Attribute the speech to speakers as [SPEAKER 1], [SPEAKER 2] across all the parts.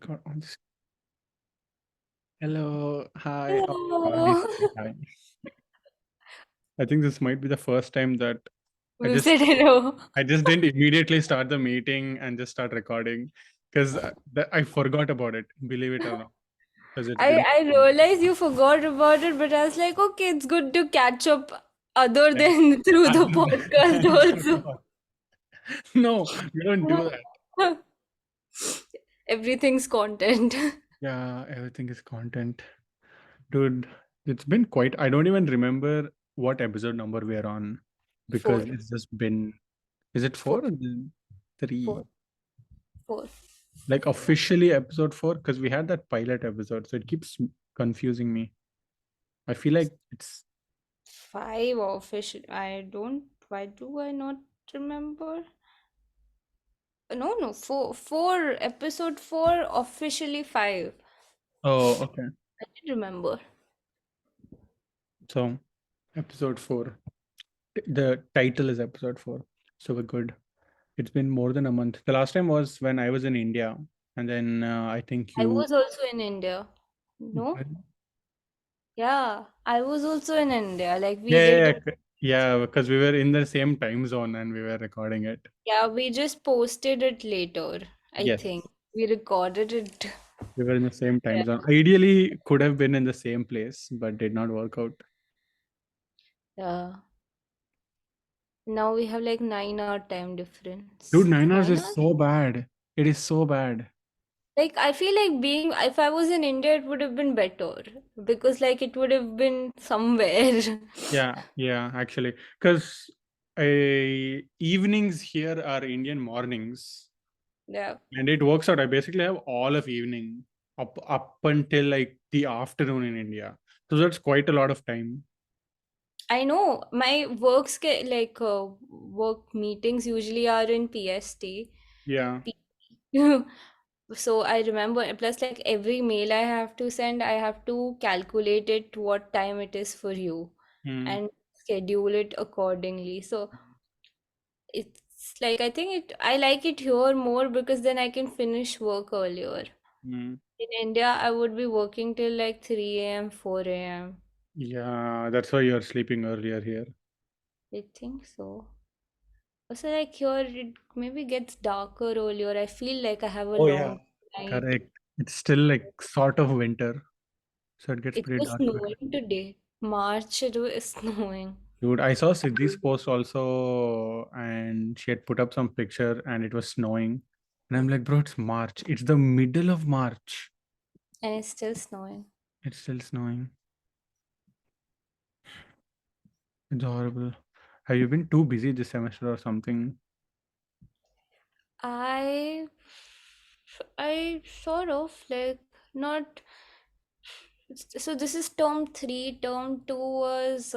[SPEAKER 1] record on this. Hello, hi. Oh my God, he's
[SPEAKER 2] Hello.
[SPEAKER 1] saying hi. I think this might be the first time that I
[SPEAKER 2] We
[SPEAKER 1] just
[SPEAKER 2] said hello.
[SPEAKER 1] I just didn't immediately start the meeting and just start recording because I forgot about it. Believe it or not, because it's
[SPEAKER 2] I
[SPEAKER 1] been
[SPEAKER 2] I realized you forgot about it, but I was like, okay, it's good to catch up other
[SPEAKER 1] yeah.
[SPEAKER 2] than through the
[SPEAKER 1] Other
[SPEAKER 2] podcast also.
[SPEAKER 1] no, we don't do that.
[SPEAKER 2] Everything's content.
[SPEAKER 1] Yeah, everything is content, dude. It's been quite. I don't even remember what episode number we are on because
[SPEAKER 2] Four,
[SPEAKER 1] it's just been. Is it
[SPEAKER 2] four,
[SPEAKER 1] four or three?
[SPEAKER 2] four, four.
[SPEAKER 1] Like officially episode 4 because we had that pilot episode, so it keeps confusing me. I feel like it's
[SPEAKER 2] Five official. I don't. Why do I not remember? No, no. Four. Four. Episode four. Officially five.
[SPEAKER 1] oh okay.
[SPEAKER 2] I didn't remember.
[SPEAKER 1] So episode 4, the title is episode 4, so we're good. It's been more than a month. The last time was when I was in India, and then I think
[SPEAKER 2] I
[SPEAKER 1] you.
[SPEAKER 2] was also in India. No? Yeah, I was also in India. Like we
[SPEAKER 1] Yeah, yeah,
[SPEAKER 2] did,
[SPEAKER 1] yeah, yeah, because we were in the same time zone and we were recording it.
[SPEAKER 2] yeah, we just posted it later, I
[SPEAKER 1] Yes,
[SPEAKER 2] think. We recorded it.
[SPEAKER 1] we were in the same time
[SPEAKER 2] Yeah.
[SPEAKER 1] zone. Ideally could have been in the same place but did not work out.
[SPEAKER 2] Yeah. Now we have like 9 hour time
[SPEAKER 1] Dude,
[SPEAKER 2] difference.
[SPEAKER 1] 9 hours
[SPEAKER 2] 9
[SPEAKER 1] is
[SPEAKER 2] hours?
[SPEAKER 1] so bad. It is so bad.
[SPEAKER 2] Like I feel like being, if I was in India, it would have been better because like it would have been somewhere.
[SPEAKER 1] Yeah, actually, because evenings here are Indian mornings,
[SPEAKER 2] Yeah.
[SPEAKER 1] and it works out. I basically have all of evening up until like the afternoon in India, so that's quite a lot of time.
[SPEAKER 2] I know my like work meetings usually are in PST.
[SPEAKER 1] Yeah.
[SPEAKER 2] So I remember, plus like every mail I have to send, I have to calculate it what time it is for you
[SPEAKER 1] Hmm.
[SPEAKER 2] and schedule it accordingly. So it's like I like it here more because then I can finish work earlier.
[SPEAKER 1] Hmm.
[SPEAKER 2] In India, I would be working till like 3 a.m., 4 a.m.
[SPEAKER 1] Yeah, that's why you're sleeping earlier here.
[SPEAKER 2] I think so. Also, like here, it maybe gets darker earlier. I feel like I have a
[SPEAKER 1] Oh yeah,
[SPEAKER 2] long night.
[SPEAKER 1] correct. It's still like sort of winter, so it gets
[SPEAKER 2] It
[SPEAKER 1] pretty
[SPEAKER 2] was
[SPEAKER 1] dark early.
[SPEAKER 2] snowing today. March, it was snowing.
[SPEAKER 1] Dude, I saw Siddhi's post also, and she had put up some picture, and it was snowing. And I'm like, bro, it's March. It's the middle of March.
[SPEAKER 2] And it's still snowing.
[SPEAKER 1] It's still snowing. It's horrible. Have you been too busy this semester or something?
[SPEAKER 2] I I sort of like not so this is term three. Term two was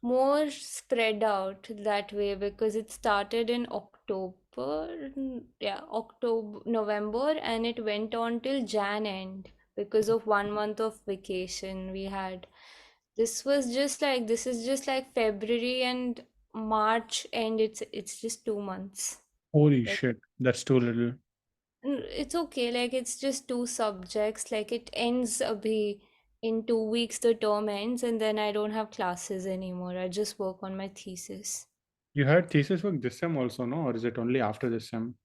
[SPEAKER 2] more spread out that way because it started in October, yeah, October, November, and it went on till Jan end because of 1 month of vacation we had. This is just like February and March, and it's just 2 months.
[SPEAKER 1] Holy
[SPEAKER 2] Like
[SPEAKER 1] shit, that's too little.
[SPEAKER 2] it's okay, like it's just two subjects. Like it ends abhi in 2 weeks the term ends and then I don't have classes anymore. I just work on my thesis.
[SPEAKER 1] You had thesis work this sem also, no? Or is it only after this sem?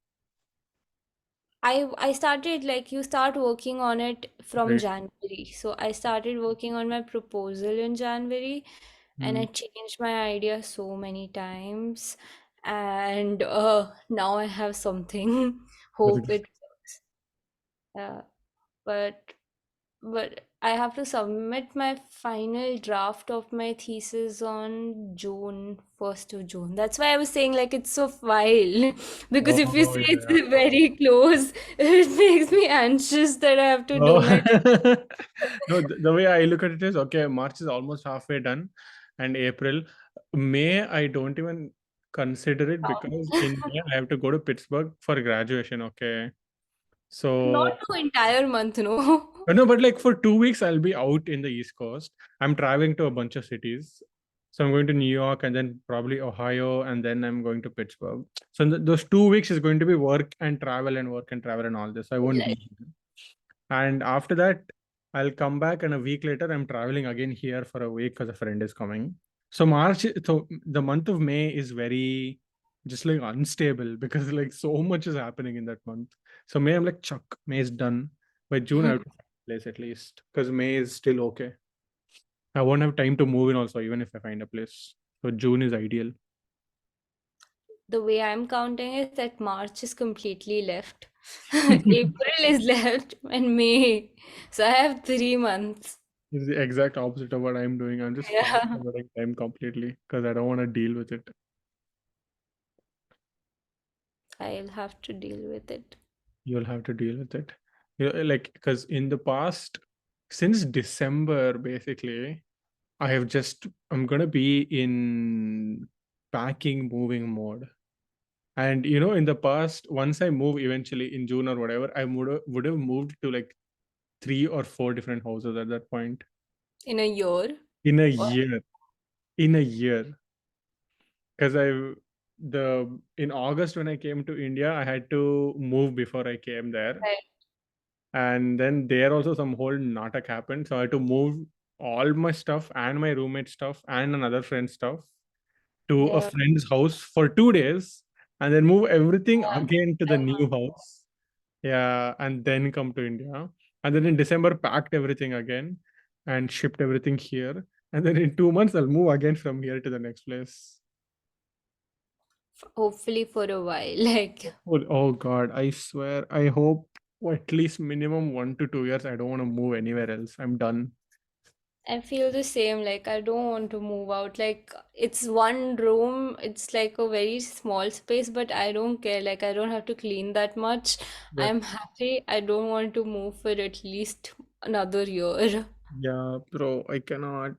[SPEAKER 2] I started like you start working on it from
[SPEAKER 1] Right.
[SPEAKER 2] January. So I started working on my proposal in January and
[SPEAKER 1] Hmm.
[SPEAKER 2] I changed my idea so many times and now I have something.
[SPEAKER 1] That's
[SPEAKER 2] Hope
[SPEAKER 1] good.
[SPEAKER 2] it works. Uh, but But I have to submit my final draft of my thesis on June, 1st of June. That's why I was saying like it's so while. Because if you
[SPEAKER 1] Oh,
[SPEAKER 2] say it's
[SPEAKER 1] yeah.
[SPEAKER 2] very close, it makes me anxious that I have to
[SPEAKER 1] Oh.
[SPEAKER 2] do my
[SPEAKER 1] No, the way I look at it is okay, March is almost halfway done, and April. May, I don't even consider it because in May I have to go to Pittsburgh for graduation. Okay.
[SPEAKER 2] not
[SPEAKER 1] So,
[SPEAKER 2] to entire month, no.
[SPEAKER 1] no, but like for 2 weeks, I'll be out in the East Coast. I'm traveling to a bunch of cities. So I'm going to New York and then probably Ohio and then I'm going to Pittsburgh. So those 2 weeks is going to be work and travel and work and travel and all this. I won't be
[SPEAKER 2] Like,
[SPEAKER 1] here. And after that, I'll come back and a week later I'm traveling again here for a week because a friend is coming. So so the month of May is very just like unstable because like so much is happening in that month. So May I'm like chuck, May is done. By June I have to find a place at least because May is still okay. I won't have time to move in also, even if I find a place. So June is ideal.
[SPEAKER 2] the way I'm counting is that March is completely left, April is left, and May. So I have 3 months.
[SPEAKER 1] It's the exact opposite of what I'm doing. I'm just fast
[SPEAKER 2] Yeah,
[SPEAKER 1] forwarding time completely because I don't want to deal with it.
[SPEAKER 2] I'll have to deal with it.
[SPEAKER 1] You'll have to deal with it. Like because in the past, since December, basically, I'm gonna be in packing, moving mode. And in the past, once I move eventually in June or whatever, I would have moved to like 3 or 4 different houses at that point
[SPEAKER 2] In a year.
[SPEAKER 1] in a
[SPEAKER 2] Or,
[SPEAKER 1] year. In a year, because I the in August when I came to India, I had to move before I came there,
[SPEAKER 2] right.
[SPEAKER 1] and then there also some whole natak happened. So I had to move all my stuff and my roommate stuff and another friend's stuff to a
[SPEAKER 2] Yeah.
[SPEAKER 1] friend's house for 2 days, and then move everything again to the new house. Yeah, and then come to India, and then in December packed everything again and shipped everything here, and then in 2 months I'll move again from here to the next place.
[SPEAKER 2] Hopefully for a while. Like,
[SPEAKER 1] Oh God, I swear, I hope at least minimum 1 to 2 years. I don't want to move anywhere else. I'm done.
[SPEAKER 2] I feel the same. Like, I don't want to move out. Like, it's one room, it's like a very small space, but I don't care. Like, I don't have to clean that much.
[SPEAKER 1] But
[SPEAKER 2] I'm happy. I don't want to move for at least another year.
[SPEAKER 1] yeah, bro, I cannot.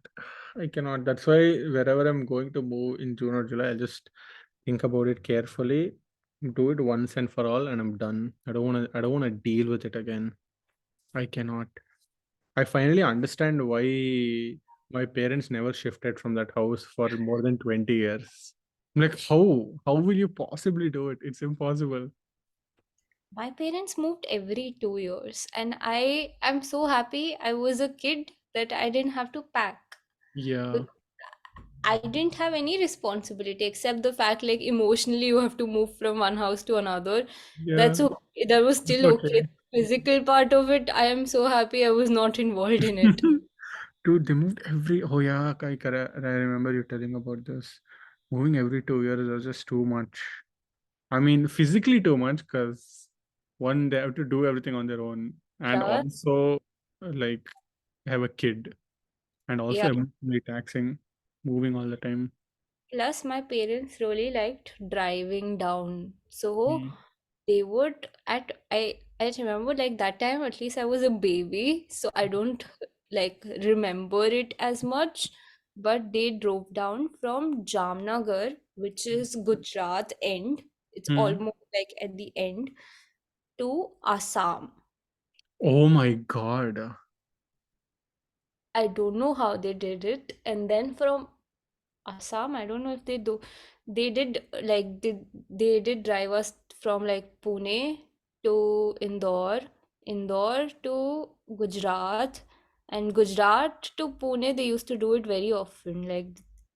[SPEAKER 1] I cannot. That's why wherever I'm going to move in June or July, I'll just think about it carefully, do it once and for all, and I'm done. I don't wanna deal with it again. I cannot. I finally understand why my parents never shifted from that house for more than 20 years. I'm like, how? How will you possibly do it? It's impossible.
[SPEAKER 2] My parents moved every 2 years, and I am so happy I was a kid that I didn't have to pack.
[SPEAKER 1] Yeah.
[SPEAKER 2] Because I didn't have any responsibility except the fact like emotionally you have to move from one house to another.
[SPEAKER 1] Yeah.
[SPEAKER 2] That's okay. That was
[SPEAKER 1] It's
[SPEAKER 2] still okay.
[SPEAKER 1] okay.
[SPEAKER 2] Physical part of it, I am so happy I was not involved in it.
[SPEAKER 1] Dude, they moved oh yeah, I remember you telling about this. Moving every 2 years was just too much. I mean, physically too much because one, they have to do everything on their own, and
[SPEAKER 2] Plus,
[SPEAKER 1] also like have a kid, and also
[SPEAKER 2] yeah.
[SPEAKER 1] emotionally taxing, moving all the time.
[SPEAKER 2] Plus, my parents really liked driving down. So
[SPEAKER 1] Mm.
[SPEAKER 2] they would I remember like that time at least I was a baby, so I don't like remember it as much. But they drove down from Jamnagar, which is Gujarat end. It's
[SPEAKER 1] Mm.
[SPEAKER 2] almost like at the end to Assam.
[SPEAKER 1] Oh my God.
[SPEAKER 2] I don't know how they did it. And then from Assam, I don't know if they do. They did like they did drive us from like Pune to Indore, Indore to Gujarat, and Gujarat to Pune. They used to do it very often. Like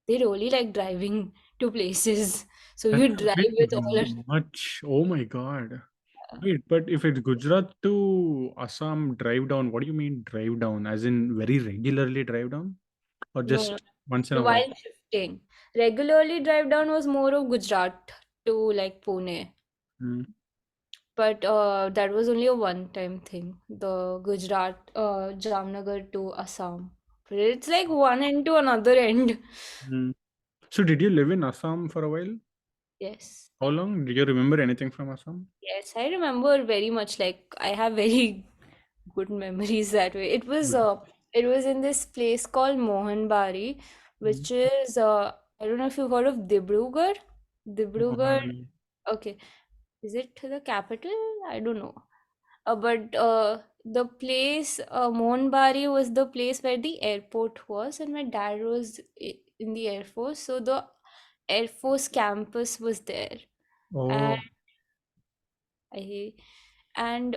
[SPEAKER 2] they really like driving to places. So
[SPEAKER 1] That's
[SPEAKER 2] you
[SPEAKER 1] a bit
[SPEAKER 2] drive with all.
[SPEAKER 1] much. Oh my God. Wait, but if it's Gujarat to Assam drive down, what do you mean drive down? As in very regularly drive down? Or
[SPEAKER 2] No, no,
[SPEAKER 1] just once in
[SPEAKER 2] no.
[SPEAKER 1] a while?
[SPEAKER 2] While shifting, regularly drive down was more of Gujarat to like Pune.
[SPEAKER 1] Mm.
[SPEAKER 2] But that was only a one-time thing. The Gujarat, Jamnagar to Assam. But it's like one end to another end.
[SPEAKER 1] Mm. So did you live in Assam for a while?
[SPEAKER 2] Yes.
[SPEAKER 1] How long? Do you remember anything from Assam?
[SPEAKER 2] Yes, I remember very much. Like I have very good memories that way.
[SPEAKER 1] Good.
[SPEAKER 2] It was in this place called Mohanbari,
[SPEAKER 1] Mm.
[SPEAKER 2] which is I don't know if you've heard of Dibrugarh. Dibrugarh.
[SPEAKER 1] Um,
[SPEAKER 2] Okay. Is it the capital? I don't know. But the place, Mohanbari was the place where the airport was, and my dad was in the Air Force. So the Air Force campus was there. And
[SPEAKER 1] Oh,
[SPEAKER 2] I and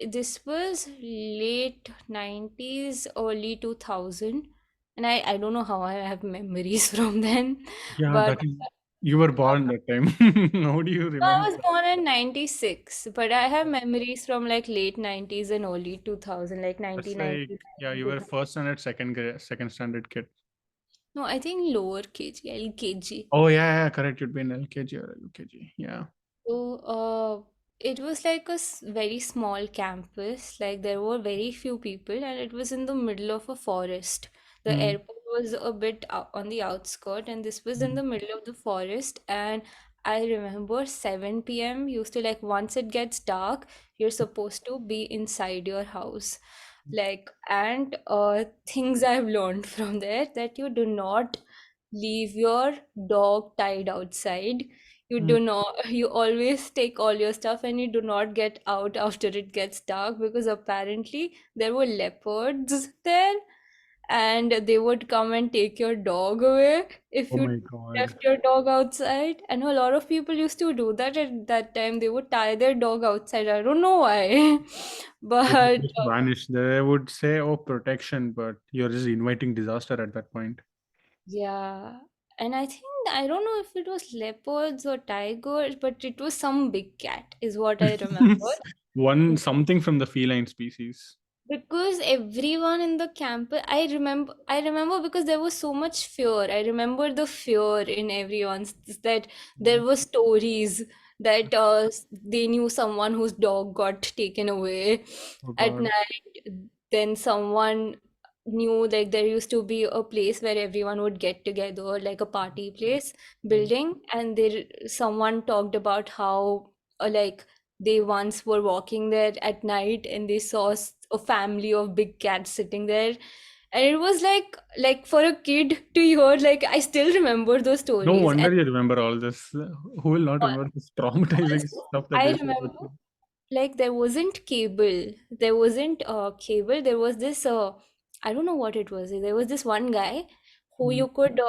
[SPEAKER 2] this was late 90s, early 2000. And I don't know how I have memories from then,
[SPEAKER 1] yeah,
[SPEAKER 2] but
[SPEAKER 1] that is. You were born that time. How do you
[SPEAKER 2] I
[SPEAKER 1] remember?
[SPEAKER 2] was born in 96, but I have memories from like late 90s and early 2000, like
[SPEAKER 1] That's like, yeah,
[SPEAKER 2] 1999
[SPEAKER 1] you
[SPEAKER 2] to
[SPEAKER 1] were first standard, second standard kid.
[SPEAKER 2] no, I think lower KG, LKG.
[SPEAKER 1] Oh yeah, yeah, correct. You'd be in LKG or UKG. Yeah.
[SPEAKER 2] So, it was like a very small campus. Like there were very few people, and it was in the middle of a forest. The
[SPEAKER 1] Mm.
[SPEAKER 2] airport was a bit on the outskirt, and this was in
[SPEAKER 1] Mm.
[SPEAKER 2] the middle of the forest. And I remember 7 p.m. used to like once it gets dark, you're supposed to be inside your house. Like, and things I've learned from there that you do not leave your dog tied outside. You
[SPEAKER 1] Mm.
[SPEAKER 2] do not, you always take all your stuff and you do not get out after it gets dark, because apparently there were leopards there and they would come and take your dog away if
[SPEAKER 1] Oh
[SPEAKER 2] you
[SPEAKER 1] my God.
[SPEAKER 2] left your dog outside. And a lot of people used to do that at that time. They would tie their dog outside. I don't know why.
[SPEAKER 1] They would
[SPEAKER 2] But
[SPEAKER 1] just vanish. They would say, "Oh, protection," but you're just inviting disaster at that point.
[SPEAKER 2] yeah. And I think, I don't know if it was leopards or tigers, but it was some big cat, is what I remember.
[SPEAKER 1] One something from the feline species.
[SPEAKER 2] Because everyone in the campus, I remember because there was so much fear. I remember the fear in everyone's, that there were stories that they knew someone whose dog got taken away
[SPEAKER 1] Oh
[SPEAKER 2] at
[SPEAKER 1] God.
[SPEAKER 2] night. Then someone knew, like there used to be a place where everyone would get together, like a party place building, and there someone talked about how like they once were walking there at night and they saw a family of big cats sitting there. And it was like for a kid to hear, like I still remember those
[SPEAKER 1] No
[SPEAKER 2] stories. And
[SPEAKER 1] wonder you remember all this. Who will not remember this traumatizing stuff that
[SPEAKER 2] I
[SPEAKER 1] they used to go
[SPEAKER 2] remember,
[SPEAKER 1] through?
[SPEAKER 2] like there wasn't cable, there wasn't cable, there was this I don't know what it was. There was this one guy who
[SPEAKER 1] Mm.
[SPEAKER 2] you could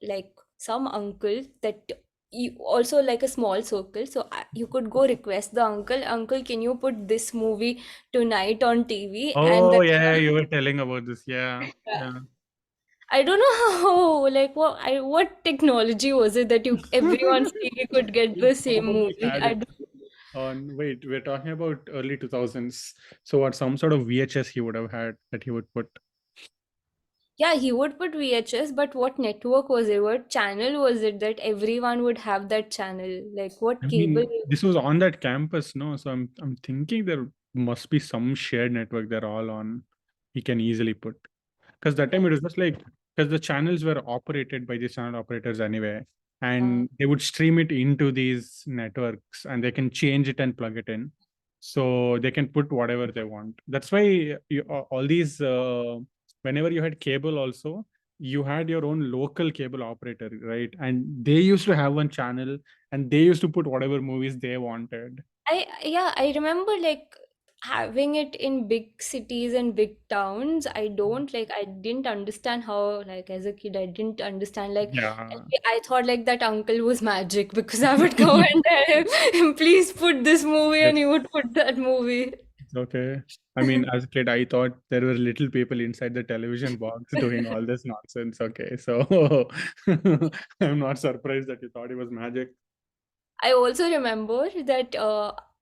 [SPEAKER 2] like some uncle that you also like a small circle, so you could go request the uncle, can you put this movie tonight on TV? And
[SPEAKER 1] Oh
[SPEAKER 2] that
[SPEAKER 1] yeah, you were telling about this. Yeah, yeah.
[SPEAKER 2] I don't know how, like what technology was it that you everyone's TV could get
[SPEAKER 1] He
[SPEAKER 2] the same
[SPEAKER 1] probably
[SPEAKER 2] movie?
[SPEAKER 1] had
[SPEAKER 2] I
[SPEAKER 1] it
[SPEAKER 2] don't.
[SPEAKER 1] on. Wait, we're talking about early 2000s. So what? Some sort of VHS he would have had that he would put.
[SPEAKER 2] Yeah, he would put VHS, but what network was it? What channel was it that everyone would have that channel? Like
[SPEAKER 1] I
[SPEAKER 2] what cable?
[SPEAKER 1] mean, this was on that campus, no? So I'm thinking there must be some shared network they're all on. He can easily put. Because that time it was just like, because the channels were operated by these channel operators anyway,
[SPEAKER 2] Uh,
[SPEAKER 1] and they would stream it into these networks and they can change it and plug it in. So they can put whatever they want. That's why all these, whenever you had cable also, you had your own local cable operator, right? And they used to have one channel and they used to put whatever movies they wanted.
[SPEAKER 2] yeah, I remember like having it in big cities and big towns. I didn't understand how, like as a kid, I didn't understand, like
[SPEAKER 1] Yeah.
[SPEAKER 2] I thought like that uncle was magic because I would go and tell him, please put this movie, and he would put that movie.
[SPEAKER 1] It's okay. I mean, as a kid, I thought there were little people inside the television box doing all this nonsense. Okay, so I'm not surprised that you thought it was magic.
[SPEAKER 2] I also remember that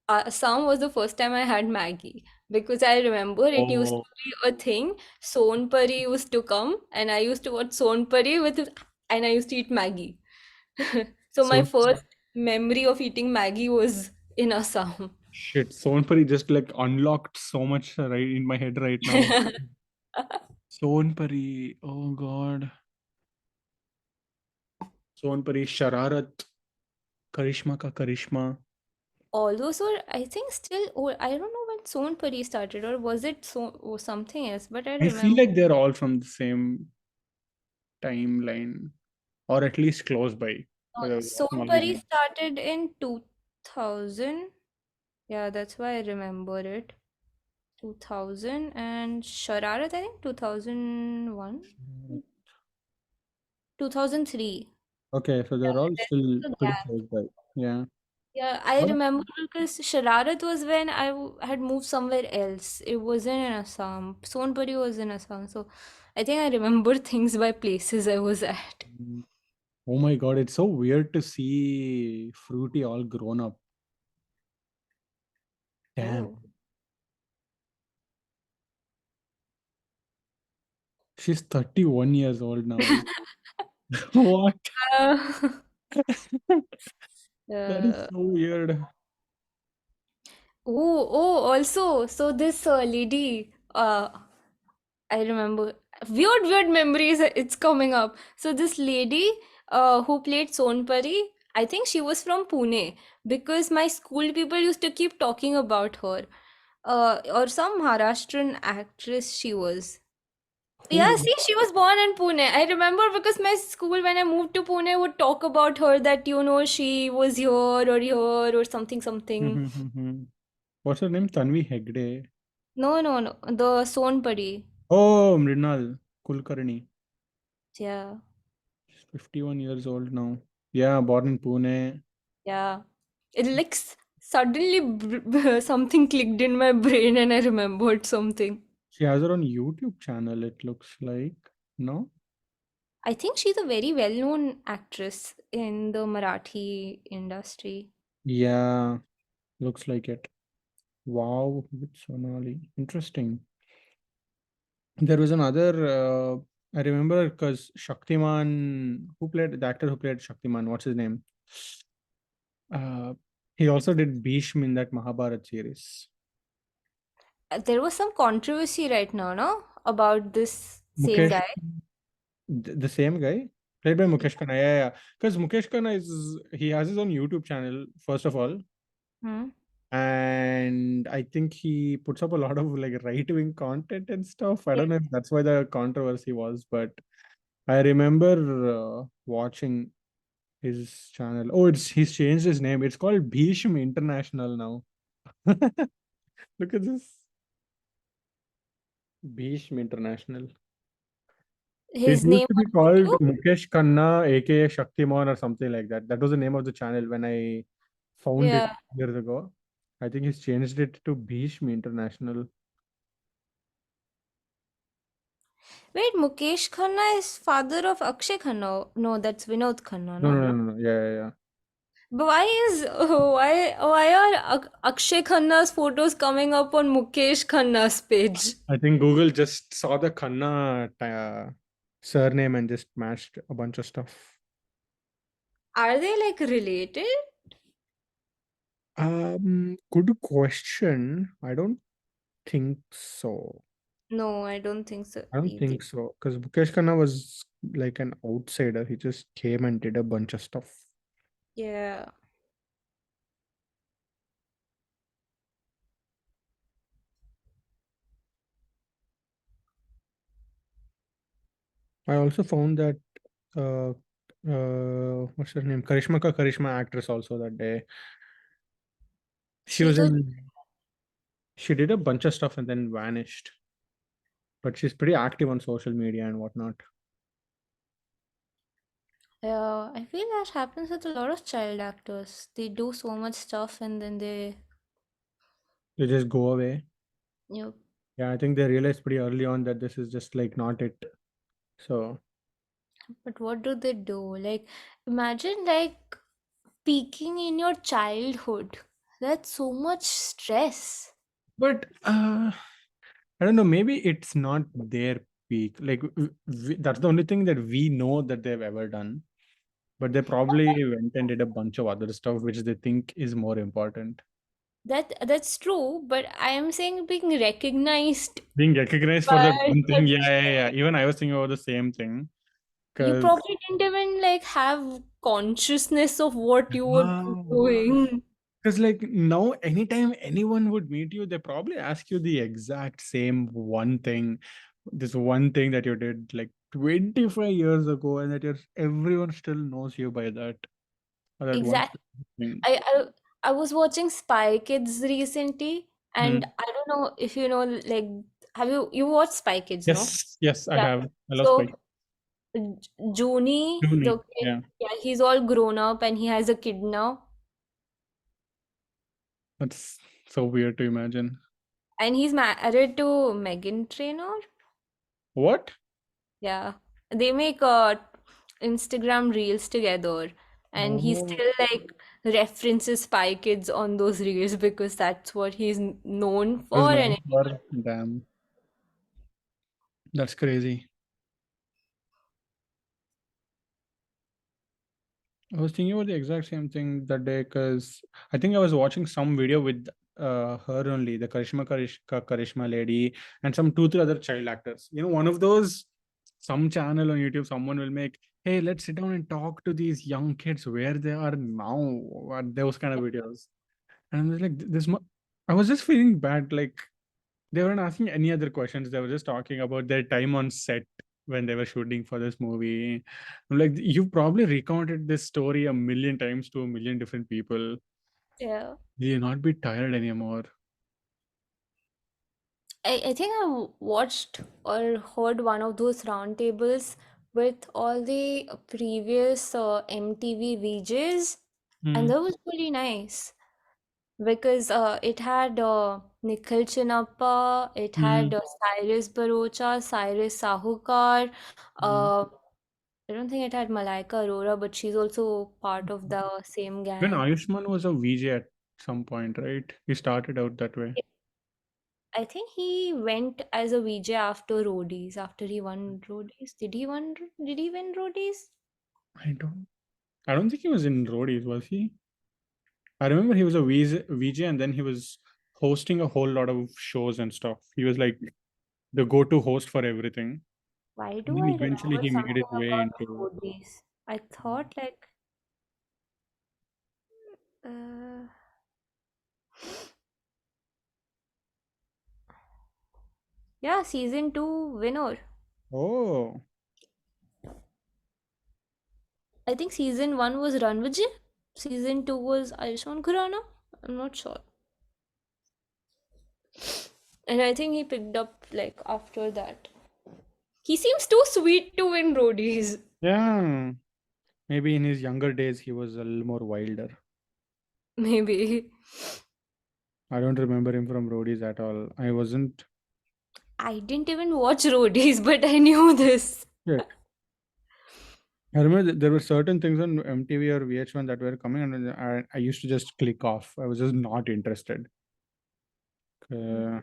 [SPEAKER 2] Assam was the first time I had Maggie, because I remember it used
[SPEAKER 1] Oh,
[SPEAKER 2] to be a thing. Sonpuri used to come and I used to watch Sonpuri and I used to eat Maggie. So my
[SPEAKER 1] so
[SPEAKER 2] first memory of eating Maggie was in Assam.
[SPEAKER 1] shit. Sonpuri just like unlocked so much right in my head right now. Sonpuri. Oh God. Sonpuri, Shararat, Karishma ka Karishma.
[SPEAKER 2] All those were, I think, still, or I don't know when Sonpuri started, or was it or something else, but I
[SPEAKER 1] I feel
[SPEAKER 2] remember.
[SPEAKER 1] like they're all from the same timeline, or at least close by. Whether I was watching all these.
[SPEAKER 2] Sonpuri started in 2000. Yeah, that's why I remember it. 2000, and Shararat, I think 2001. 2003.
[SPEAKER 1] Okay, so they're all
[SPEAKER 2] There's
[SPEAKER 1] still
[SPEAKER 2] a
[SPEAKER 1] pretty
[SPEAKER 2] gap.
[SPEAKER 1] close by. Yeah.
[SPEAKER 2] Yeah, I
[SPEAKER 1] What?
[SPEAKER 2] remember because Shararat was when had moved somewhere else. It wasn't in Assam. Sonpuri was in Assam. So I think I remember things by places I was at.
[SPEAKER 1] Oh my God, it's so weird to see Fruity all grown up. Damn.
[SPEAKER 2] Oh.
[SPEAKER 1] She's 31 years old now. What?
[SPEAKER 2] Uh,
[SPEAKER 1] That is
[SPEAKER 2] uh,
[SPEAKER 1] so weird.
[SPEAKER 2] also, so this lady, I remember weird memories. It's coming up. So this lady, who played Sonpari, I think she was from Pune because my school people used to keep talking about her. Or some Maharashtrian actress she was. Yeah,
[SPEAKER 1] Who?
[SPEAKER 2] see, she was born in Pune. I remember because my school, when I moved to Pune, would talk about her that, she was here or something, something.
[SPEAKER 1] What's her name? Tanvi Hegde.
[SPEAKER 2] No, no, no. The Sonpari.
[SPEAKER 1] Oh, Mrinal Kulkarni.
[SPEAKER 2] Yeah,
[SPEAKER 1] She's 51 years old now. Yeah, born in Pune.
[SPEAKER 2] yeah. It like suddenly something clicked in my brain and I remembered something.
[SPEAKER 1] She has her own YouTube channel, it looks like. No?
[SPEAKER 2] I think she's a very well-known actress in the Marathi industry.
[SPEAKER 1] Yeah, looks like it. Wow, with Sonali. Interesting. There was another, I remember because Shaktiman, who played the actor who played Shaktiman, what's his name? Uh, he also did Bhishma in that Mahabharat series.
[SPEAKER 2] There was some controversy right now, no? About this same
[SPEAKER 1] Mukesh,
[SPEAKER 2] guy.
[SPEAKER 1] the same guy, played by
[SPEAKER 2] Yeah.
[SPEAKER 1] Mukesh Khanna. Yeah, yeah. Because Mukesh Khanna he has his own YouTube channel, first of all.
[SPEAKER 2] Hmm.
[SPEAKER 1] And I think he puts up a lot of like right-wing content and stuff. I don't know if that's why the controversy was, but I remember watching his channel. Oh, he's changed his name. It's called Bhisham International now. Look at this. Bhisham International. It
[SPEAKER 2] His
[SPEAKER 1] used
[SPEAKER 2] name
[SPEAKER 1] to be
[SPEAKER 2] on
[SPEAKER 1] called
[SPEAKER 2] YouTube?
[SPEAKER 1] Mukesh Khanna, aka Shaktiman, or something like that. That was the name of the channel when I found it
[SPEAKER 2] Yeah.
[SPEAKER 1] years ago. I think he's changed it to Bhisham International.
[SPEAKER 2] Wait, Mukesh Khanna is father of Akshay Khanna. No, that's Vinod Khanna,
[SPEAKER 1] No, no,
[SPEAKER 2] no?
[SPEAKER 1] no, no, no. Yeah, yeah, yeah.
[SPEAKER 2] But why are Akshay Khanna's photos coming up on Mukesh Khanna's page?
[SPEAKER 1] I think Google just saw the Khanna surname and just matched a bunch of stuff.
[SPEAKER 2] Are they like related?
[SPEAKER 1] Good question. I don't think so.
[SPEAKER 2] No, I don't think so
[SPEAKER 1] I don't
[SPEAKER 2] either.
[SPEAKER 1] think so. Because Mukesh Khanna was like an outsider. He just came and did a bunch of stuff.
[SPEAKER 2] Yeah.
[SPEAKER 1] I also found that uh what's her name? Karishma actress also that day. She
[SPEAKER 2] She
[SPEAKER 1] was
[SPEAKER 2] to
[SPEAKER 1] in she did a bunch of stuff and then vanished. But she's pretty active on social media and whatnot.
[SPEAKER 2] Yeah, I feel that happens with a lot of child actors. They do so much stuff and then
[SPEAKER 1] They just go away.
[SPEAKER 2] you know,
[SPEAKER 1] Yeah, I think they realized pretty early on that this is just like not it. So,
[SPEAKER 2] but what do they do? Like, imagine like peaking in your childhood. That's so much stress.
[SPEAKER 1] but I don't know. Maybe it's not their peak. Like that's the only thing that we know that they've ever done. But they probably went and did a bunch of other stuff which they think is more important.
[SPEAKER 2] That's true, but I am saying being recognized
[SPEAKER 1] Being recognized for that
[SPEAKER 2] by
[SPEAKER 1] one thing,
[SPEAKER 2] such,
[SPEAKER 1] yeah, yeah, yeah. Even I was thinking about the same thing.
[SPEAKER 2] you
[SPEAKER 1] Because
[SPEAKER 2] probably didn't even like have consciousness of what you were doing.
[SPEAKER 1] because like now, anytime anyone would meet you, they probably ask you the exact same one thing, this one thing that you did like 25 years ago, and that everyone still knows you by that, or that one
[SPEAKER 2] Exactly.
[SPEAKER 1] specific thing.
[SPEAKER 2] I, I I was watching Spy Kids recently, and
[SPEAKER 1] Hmm.
[SPEAKER 2] I don't know if you know, like, have you watched Spy Kids, no?
[SPEAKER 1] Yes, yes, I
[SPEAKER 2] Yeah.
[SPEAKER 1] have. I love
[SPEAKER 2] So
[SPEAKER 1] Spike.
[SPEAKER 2] Junie, the
[SPEAKER 1] Clooney.
[SPEAKER 2] kid,
[SPEAKER 1] Yeah,
[SPEAKER 2] yeah, he's all grown up and he has a kid now.
[SPEAKER 1] that's so weird to imagine.
[SPEAKER 2] And he's married to Megan Trainor.
[SPEAKER 1] What?
[SPEAKER 2] Yeah. They make Instagram reels together. And he
[SPEAKER 1] Oh,
[SPEAKER 2] still like references Spy Kids on those reels because that's what he's known
[SPEAKER 1] was
[SPEAKER 2] for. And
[SPEAKER 1] known for. Damn, that's crazy. I was thinking about the exact same thing that day because I think I was watching some video with her only, the Karishma lady, and some two, three other child actors. You know, one of those, some channel on YouTube, someone will make, hey, let's sit down and talk to these young kids where they are now, those kind of videos. And I was like, I was just feeling bad. Like, they weren't asking any other questions. They were just talking about their time on set when they were shooting for this movie. I'm like, you've probably recounted this story a million times to a million different people.
[SPEAKER 2] yeah.
[SPEAKER 1] Will you not be tired anymore?
[SPEAKER 2] I think watched or heard one of those roundtables with all the previous MTV VJs, and
[SPEAKER 1] Hmm.
[SPEAKER 2] that was really nice because it had Nikhil Chinappa, it
[SPEAKER 1] Hmm.
[SPEAKER 2] had Cyrus Barocha, Cyrus Sahukar.
[SPEAKER 1] Hmm.
[SPEAKER 2] I don't think it had Malaika Arora, but she's also part of the same
[SPEAKER 1] When
[SPEAKER 2] gang.
[SPEAKER 1] Ayushman was a VJ at some point, right? He started out that way.
[SPEAKER 2] I think he went as a VJ after Roadies, after he won Roadies. Did he win Roadies?
[SPEAKER 1] I don't. I don't think he was in Roadies, was he? I remember he was a VJ and then he was hosting a whole lot of shows and stuff. He was like the go-to host for everything.
[SPEAKER 2] Why
[SPEAKER 1] And
[SPEAKER 2] do
[SPEAKER 1] then
[SPEAKER 2] I
[SPEAKER 1] eventually
[SPEAKER 2] remember
[SPEAKER 1] he made his
[SPEAKER 2] something
[SPEAKER 1] way
[SPEAKER 2] about
[SPEAKER 1] into.
[SPEAKER 2] Roadies? I thought like uh, yeah, season 2 winner.
[SPEAKER 1] Oh,
[SPEAKER 2] I think season 1 was Ranvijay. Season 2 was Ayushmann Khurrana. I'm not sure. And I think he picked up like after that. He seems too sweet to win Roadies.
[SPEAKER 1] yeah. Maybe in his younger days he was a little more wilder.
[SPEAKER 2] Maybe.
[SPEAKER 1] I don't remember him from Roadies at all. I wasn't.
[SPEAKER 2] I didn't even watch Roadies, but I knew this.
[SPEAKER 1] Shit. I remember there were certain things on MTV or VH1 that were coming, and I used to just click off. I was just not interested. Uh,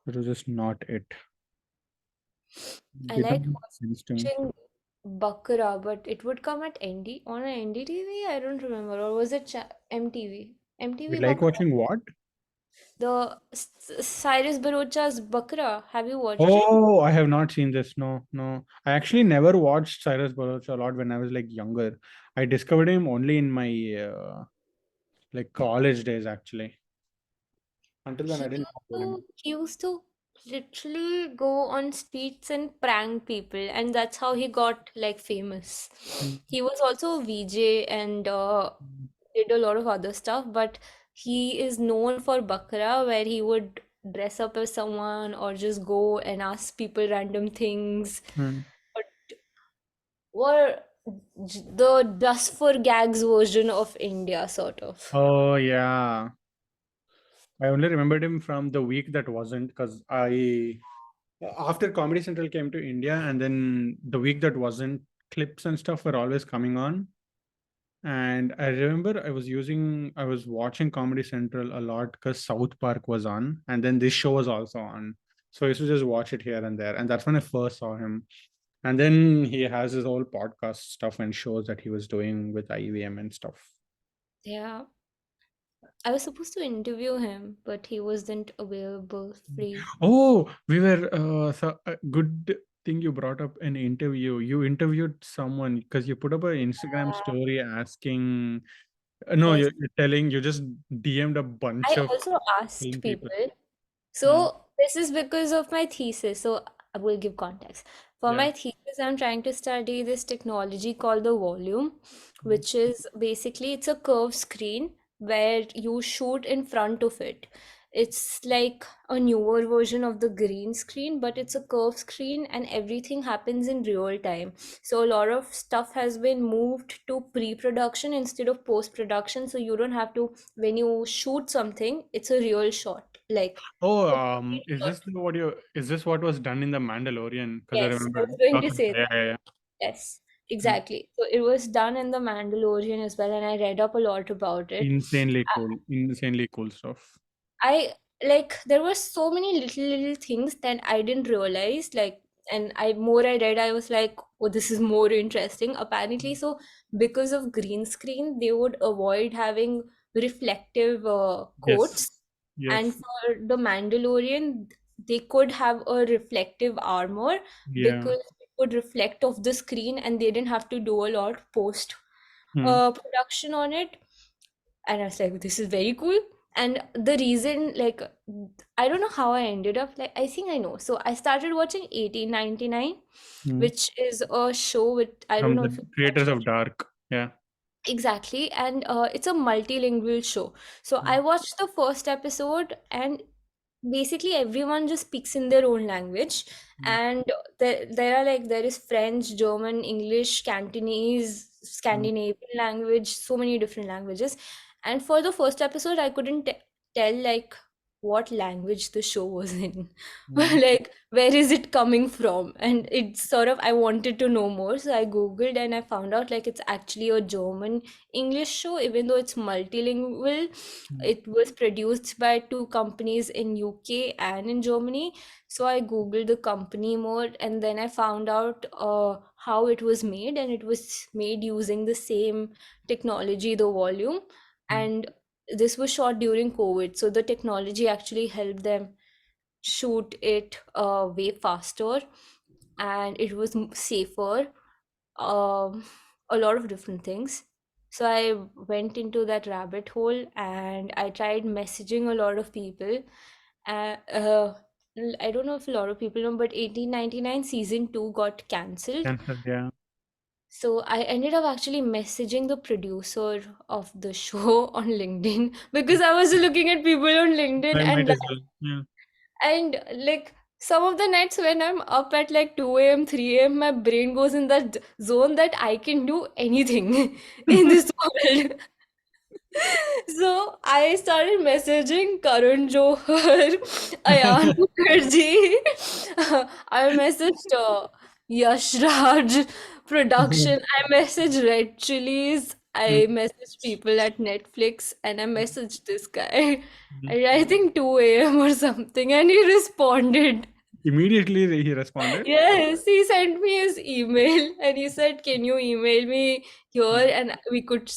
[SPEAKER 1] it was just not it.
[SPEAKER 2] I
[SPEAKER 1] Didn't
[SPEAKER 2] like
[SPEAKER 1] make sense to me.
[SPEAKER 2] watching Bakra, but it would come at ND on a NDTV. I don't remember, or was it MTV?
[SPEAKER 1] You
[SPEAKER 2] MTV
[SPEAKER 1] like
[SPEAKER 2] Bakra.
[SPEAKER 1] watching what?
[SPEAKER 2] The Cyrus Barocha's Bakra. Have you watched it?
[SPEAKER 1] Oh, I have not seen this. No, no. I actually never watched Cyrus Baloch a lot when I was like younger. I discovered him only in my like college days actually. Until then, I didn't know about him.
[SPEAKER 2] He used to literally go on streets and prank people, and that's how he got like famous.
[SPEAKER 1] Mm.
[SPEAKER 2] He was also a VJ and did a lot of other stuff, but he is known for Bakra, where he would dress up as someone or just go and ask people random things,
[SPEAKER 1] Mm.
[SPEAKER 2] or the just for gags version of India, sort of.
[SPEAKER 1] Oh yeah. I only remembered him from the week that wasn't because I after Comedy Central came to India and then the week that wasn't clips and stuff were always coming on. And I remember I was watching Comedy Central a lot because South Park was on, and then this show was also on. So I used to just watch it here and there. And that's when I first saw him. And then he has his whole podcast stuff and shows that he was doing with IVM and stuff.
[SPEAKER 2] Yeah. I was supposed to interview him, but he wasn't available free.
[SPEAKER 1] Oh, we were good thing you brought up an interview. You interviewed someone because you put up an Instagram story asking. No,
[SPEAKER 2] Yes.
[SPEAKER 1] you're telling you just DM'd a bunch
[SPEAKER 2] I
[SPEAKER 1] of
[SPEAKER 2] also asked
[SPEAKER 1] film people.
[SPEAKER 2] people.
[SPEAKER 1] Uh,
[SPEAKER 2] So this is because of my thesis. So I will give context. For
[SPEAKER 1] yeah.
[SPEAKER 2] my thesis, I'm trying to study this technology called the volume,
[SPEAKER 1] Mhm.
[SPEAKER 2] which is basically it's a curved screen where you shoot in front of it. It's like a newer version of the green screen, but it's a curved screen and everything happens in real time. So a lot of stuff has been moved to pre-production instead of post-production. So you don't have to, when you shoot something, it's a real shot, like
[SPEAKER 1] Oh,
[SPEAKER 2] a complete shot.
[SPEAKER 1] is this what was done in the Mandalorian? Because I
[SPEAKER 2] Yes, I
[SPEAKER 1] remember.
[SPEAKER 2] was going to
[SPEAKER 1] Okay,
[SPEAKER 2] say
[SPEAKER 1] yeah,
[SPEAKER 2] that.
[SPEAKER 1] yeah, yeah.
[SPEAKER 2] Yes,
[SPEAKER 1] Mm.
[SPEAKER 2] exactly. So it was done in The Mandalorian as well, and I read up a lot about it.
[SPEAKER 1] Insanely cool stuff.
[SPEAKER 2] I like there were so many little things that I didn't realize, like, and I more I read, I was like, oh, this is more interesting. Apparently,
[SPEAKER 1] Mm.
[SPEAKER 2] so because of green screen, they would avoid having reflective
[SPEAKER 1] Yes,
[SPEAKER 2] coats, and
[SPEAKER 1] yes,
[SPEAKER 2] for the Mandalorian, they could have a reflective armor
[SPEAKER 1] yeah.
[SPEAKER 2] because it would reflect off the screen, and they didn't have to do a lot post
[SPEAKER 1] Hmm.
[SPEAKER 2] production on it. And I was like, this is very cool. And the reason, like, I don't know how I ended up, like, I think I know. So I started watching 1899,
[SPEAKER 1] Hmm.
[SPEAKER 2] which is a show with, I don't
[SPEAKER 1] From
[SPEAKER 2] know
[SPEAKER 1] the
[SPEAKER 2] if you watch
[SPEAKER 1] creators
[SPEAKER 2] it.
[SPEAKER 1] of Dark. Yeah.
[SPEAKER 2] Exactly, and it's a multilingual show. So
[SPEAKER 1] Hmm.
[SPEAKER 2] I watched the first episode, and basically everyone just speaks in their own language.
[SPEAKER 1] Hmm.
[SPEAKER 2] And there are like there is French, German, English, Cantonese,
[SPEAKER 1] Hmm.
[SPEAKER 2] Scandinavian language, so many different languages. And for the first episode, I couldn't tell like what language the show was in.
[SPEAKER 1] Hmm.
[SPEAKER 2] Like where is it coming from, and it's sort of I wanted to know more, so I googled and I found out like it's actually a German English show, even though it's multilingual.
[SPEAKER 1] Hmm.
[SPEAKER 2] It was produced by two companies in UK and in Germany. So I googled the company more, and then I found out how it was made, and it was made using the same technology, the volume.
[SPEAKER 1] Hmm.
[SPEAKER 2] And this was shot during COVID, so the technology actually helped them shoot it way faster, and it was safer, um, a lot of different things. So I went into that rabbit hole and I tried messaging a lot of people. Uh, uh, I don't know if a lot of people know, but 1899 season 2 got cancelled.
[SPEAKER 1] Cancelled, yeah.
[SPEAKER 2] So I ended up actually messaging the producer of the show on LinkedIn because I was looking at people on LinkedIn,
[SPEAKER 1] I might
[SPEAKER 2] and
[SPEAKER 1] as well. Yeah.
[SPEAKER 2] like some of the nights when I'm up at like 2 a.m., 3 a.m., my brain goes in that zone that I can do anything in this world. So I started messaging Karan Johar, Ayan Mukherjee. I messaged Yash Raj Production. I messaged Red Chilies. I messaged people at Netflix, and I messaged this guy. I think 2 a.m. or something, and he responded.
[SPEAKER 1] Immediately he responded.
[SPEAKER 2] Yes, he sent me his email and he said, can you email me here and we could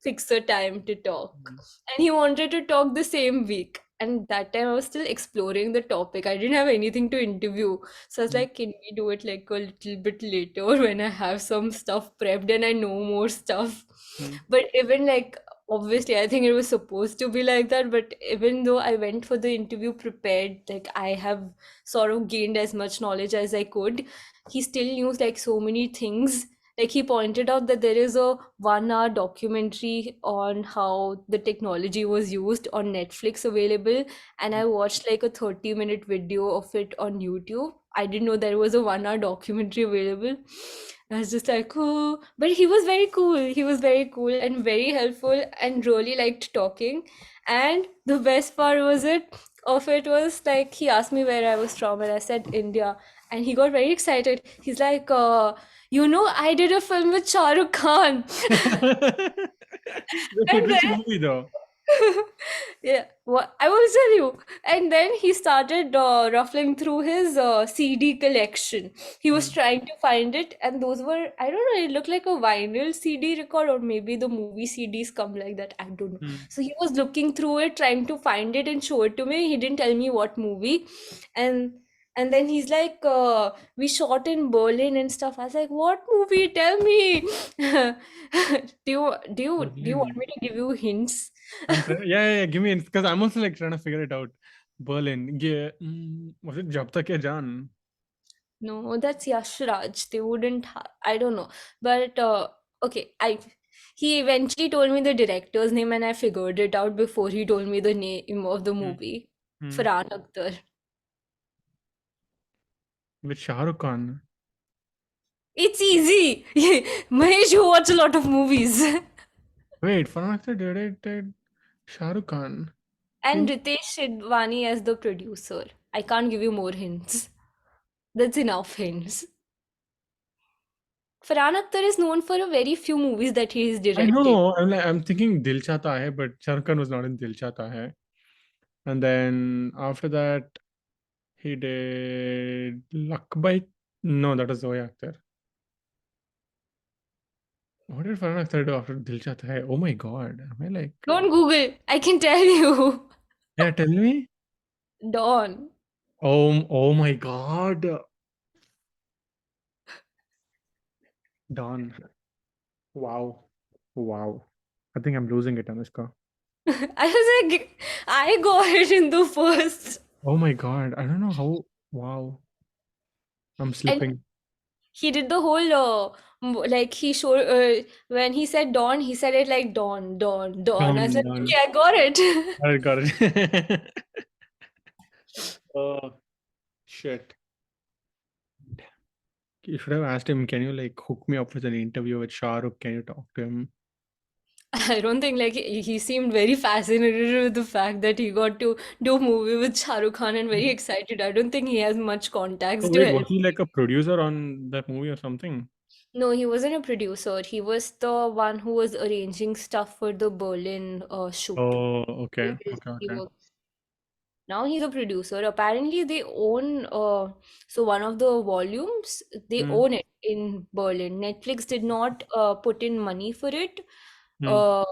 [SPEAKER 2] fix a time to talk.
[SPEAKER 1] Hmm.
[SPEAKER 2] And he wanted to talk the same week. And that time I was still exploring the topic. I didn't have anything to interview. So I was
[SPEAKER 1] Hmm.
[SPEAKER 2] like, can we do it like a little bit later when I have some stuff prepped and I know more stuff?
[SPEAKER 1] Hmm.
[SPEAKER 2] But even like, obviously, I think it was supposed to be like that. But even though I went for the interview prepared, like I have sort of gained as much knowledge as I could, he still knew like so many things. Like he pointed out that there is a 1 hour documentary on how the technology was used on Netflix available, and I watched like a 30-minute video of it on YouTube. I didn't know there was a 1 hour documentary available. I was just like, oh, but he was very cool. He was very cool and very helpful and really liked talking. And the best part was it was like he asked me where I was from, and I said India, and he got very excited. He's like, I did a film with Shah Rukh Khan.
[SPEAKER 1] Wait,
[SPEAKER 2] And
[SPEAKER 1] which
[SPEAKER 2] then
[SPEAKER 1] movie though?
[SPEAKER 2] yeah, what I will tell you. And then he started ruffling through his CD collection. He was
[SPEAKER 1] Hmm.
[SPEAKER 2] trying to find it, and those were, I don't know, it looked like a vinyl CD record, or maybe the movie CDs come like that. I don't know.
[SPEAKER 1] Hmm.
[SPEAKER 2] So he was looking through it, trying to find it and show it to me. He didn't tell me what movie, and and then he's like, "We shot in Berlin and stuff." I was like, "What movie? Tell me." Do you want
[SPEAKER 1] Berlin.
[SPEAKER 2] me to give you hints?
[SPEAKER 1] Yeah, yeah, yeah. Give me because I'm also like trying to figure it out. Berlin. Yeah. Was it Jab Tak Hai Jaan?
[SPEAKER 2] No, that's Yash Raj. They wouldn't I don't know. But okay, I he eventually told me the director's name and I figured it out before he told me the name of the
[SPEAKER 1] Hmm.
[SPEAKER 2] movie.
[SPEAKER 1] Hmm.
[SPEAKER 2] Farhan Akhtar.
[SPEAKER 1] With Shah Rukh Khan.
[SPEAKER 2] It's easy. Mahesh, you watch a lot of movies.
[SPEAKER 1] Wait, Farhan Akhtar directed Shah Rukh Khan.
[SPEAKER 2] And
[SPEAKER 1] In
[SPEAKER 2] Ritesh Sidhwani as the producer. I can't give you more hints. That's enough hints. Farhan Akhtar is known for a very few movies that he has
[SPEAKER 1] I
[SPEAKER 2] directed.
[SPEAKER 1] know. I'm thinking Dil Chahta Hai, but Shah Rukh Khan was not in Dil Chahta Hai. And then after that, he did Luck by. No, that was Zoya Akhtar. What did Farhan Akhtar do after Dil Chahta Hai? Oh my God. Am I like.
[SPEAKER 2] Don't Google. I can tell you.
[SPEAKER 1] Yeah, tell me.
[SPEAKER 2] Dawn.
[SPEAKER 1] Oh my God. Dawn. Wow. Wow. I think I'm losing it, Anushka.
[SPEAKER 2] I was like, I got it in the first.
[SPEAKER 1] Oh my God. I don't know how. Wow. I'm
[SPEAKER 2] And
[SPEAKER 1] slipping.
[SPEAKER 2] he did the whole, like, he showed, when he said dawn, he said it like dawn, dawn, dawn. I
[SPEAKER 1] Dawn,
[SPEAKER 2] said,
[SPEAKER 1] dawn.
[SPEAKER 2] okay, I got it.
[SPEAKER 1] Got it. Oh, shit. You should have asked him, can you like hook me up with an interview with Shah Rukh? Can you talk to him?
[SPEAKER 2] I don't think like he seemed very fascinated with the fact that he got to do a movie with Shah Rukh Khan and very excited. I don't think he has much
[SPEAKER 1] Oh,
[SPEAKER 2] contacts to
[SPEAKER 1] wait,
[SPEAKER 2] help.
[SPEAKER 1] was he like a producer on that movie or something?
[SPEAKER 2] No, he wasn't a producer. He was the one who was arranging stuff for the Berlin shoot.
[SPEAKER 1] Oh, okay. Okay,
[SPEAKER 2] He
[SPEAKER 1] okay.
[SPEAKER 2] worked. Now he's a producer. Apparently, they own so one of the volumes, they
[SPEAKER 1] Hmm.
[SPEAKER 2] own it in Berlin. Netflix did not put in money for it.
[SPEAKER 1] Hmm.
[SPEAKER 2] Uh,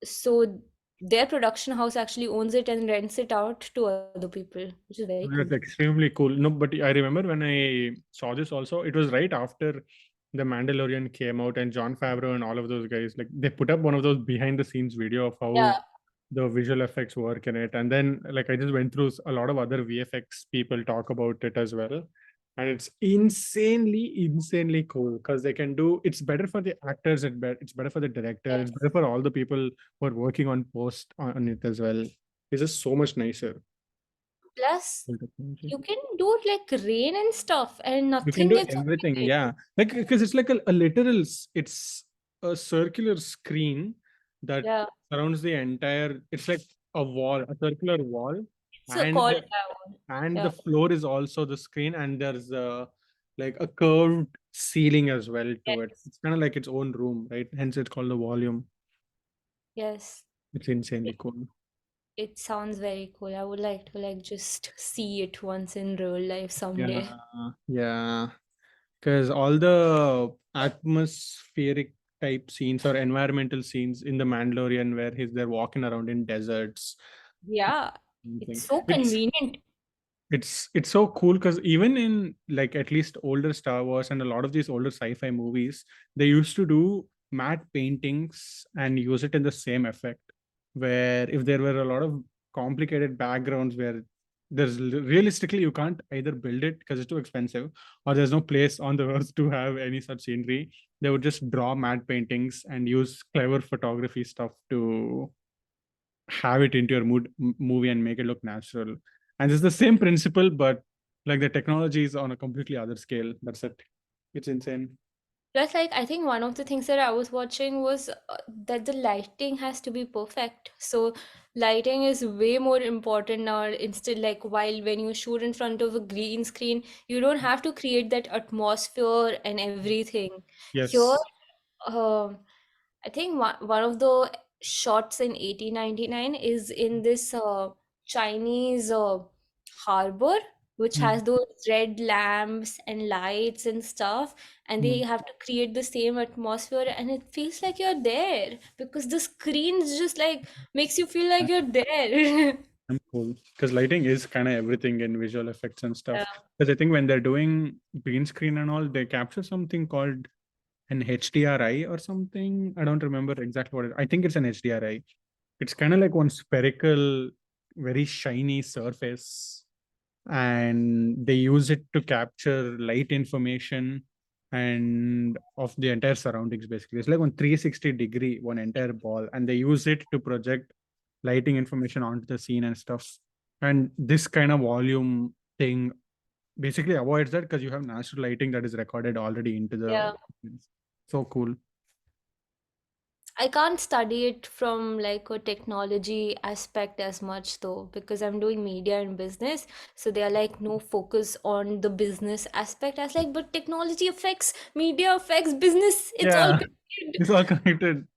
[SPEAKER 2] so their production house actually owns it and rents it out to other people, which is very cool.
[SPEAKER 1] That's extremely cool. No, but I remember when I saw this also, it was right after The Mandalorian came out and John Favreau and all of those guys, like they put up one of those behind the scenes video of how
[SPEAKER 2] Yeah.
[SPEAKER 1] the visual effects work in it. And then like I just went through a lot of other VFX people talk about it as well. And it's insanely cool because they can do it's better for the actors, it's better for the director, it's better
[SPEAKER 2] Yes.
[SPEAKER 1] for all the people who are working on post on it as well. It's just so much nicer.
[SPEAKER 2] Plus,
[SPEAKER 1] Cool technology.
[SPEAKER 2] you can do like rain and stuff, and
[SPEAKER 1] You can
[SPEAKER 2] nothing
[SPEAKER 1] do
[SPEAKER 2] gets
[SPEAKER 1] everything,
[SPEAKER 2] affected.
[SPEAKER 1] yeah. Like because it's like a literal, it's a circular screen that
[SPEAKER 2] Yeah.
[SPEAKER 1] surrounds the entire. It's like a wall, a circular wall,
[SPEAKER 2] It's a
[SPEAKER 1] and
[SPEAKER 2] call
[SPEAKER 1] the
[SPEAKER 2] down.
[SPEAKER 1] and
[SPEAKER 2] Yeah.
[SPEAKER 1] the floor is also the screen, and there's like a curved ceiling as well to it.
[SPEAKER 2] Yes.
[SPEAKER 1] It's kind of like its own room, right? Hence, it's called the volume.
[SPEAKER 2] Yes.
[SPEAKER 1] It's insanely
[SPEAKER 2] It,
[SPEAKER 1] cool.
[SPEAKER 2] it sounds very cool. I would like to like just see it once in real life someday.
[SPEAKER 1] Yeah, yeah. Because all the atmospheric type scenes or environmental scenes in the Mandalorian where they're walking around in deserts.
[SPEAKER 2] Yeah. It's
[SPEAKER 1] Anything.
[SPEAKER 2] so convenient.
[SPEAKER 1] It's so cool because even in like at least older Star Wars and a lot of these older sci-fi movies, they used to do matte paintings and use it in the same effect. Where if there were a lot of complicated backgrounds where realistically you can't either build it because it's too expensive or there's no place on the earth to have any such scenery, they would just draw matte paintings and use clever photography stuff to have it into your movie and make it look natural. And it's the same principle, but like the technology is on a completely other scale. That's it. It's insane.
[SPEAKER 2] Plus, like, I think one of the things that I was watching was that the lighting has to be perfect. So, lighting is way more important now. Instead, like, while when you shoot in front of a green screen, you don't have to create that atmosphere and everything. Here,
[SPEAKER 1] Yes.
[SPEAKER 2] um, I think one of the shots in 1899 is in this Chinese harbor, which
[SPEAKER 1] Hmm.
[SPEAKER 2] has those red lamps and lights and stuff, and they
[SPEAKER 1] Hmm.
[SPEAKER 2] have to create the same atmosphere, and it feels like you're there because the screen is just like makes you feel like you're there.
[SPEAKER 1] I'm cool because lighting is kind of everything in visual effects and
[SPEAKER 2] Yeah.
[SPEAKER 1] stuff. Because I think when they're doing green screen and all, they capture something called an HDRI or something. I don't remember exactly what it. I think it's an HDRI. It's kind of like one spherical, very shiny surface and they use it to capture light information and of the entire surroundings basically. It's like on 360 degree one entire ball and they use it to project lighting information onto the scene and stuff. And this kind of volume thing basically avoids that because you have natural lighting that is recorded already into the.
[SPEAKER 2] Yeah.
[SPEAKER 1] So cool.
[SPEAKER 2] I can't study it from like a technology aspect as much though, because I'm doing media and business. So they are like, no focus on the business aspect. I was like, but technology affects media, affects business. It's all
[SPEAKER 1] Yeah,
[SPEAKER 2] connected.
[SPEAKER 1] it's all connected.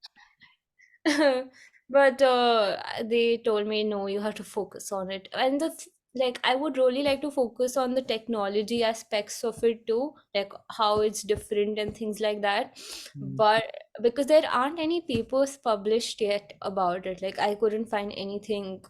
[SPEAKER 2] But they told me, no, you have to focus on it. And like, I would really like to focus on the technology aspects of it too, like how it's different and things like that.
[SPEAKER 1] Mm,
[SPEAKER 2] But because there aren't any papers published yet about it, like, I couldn't find anything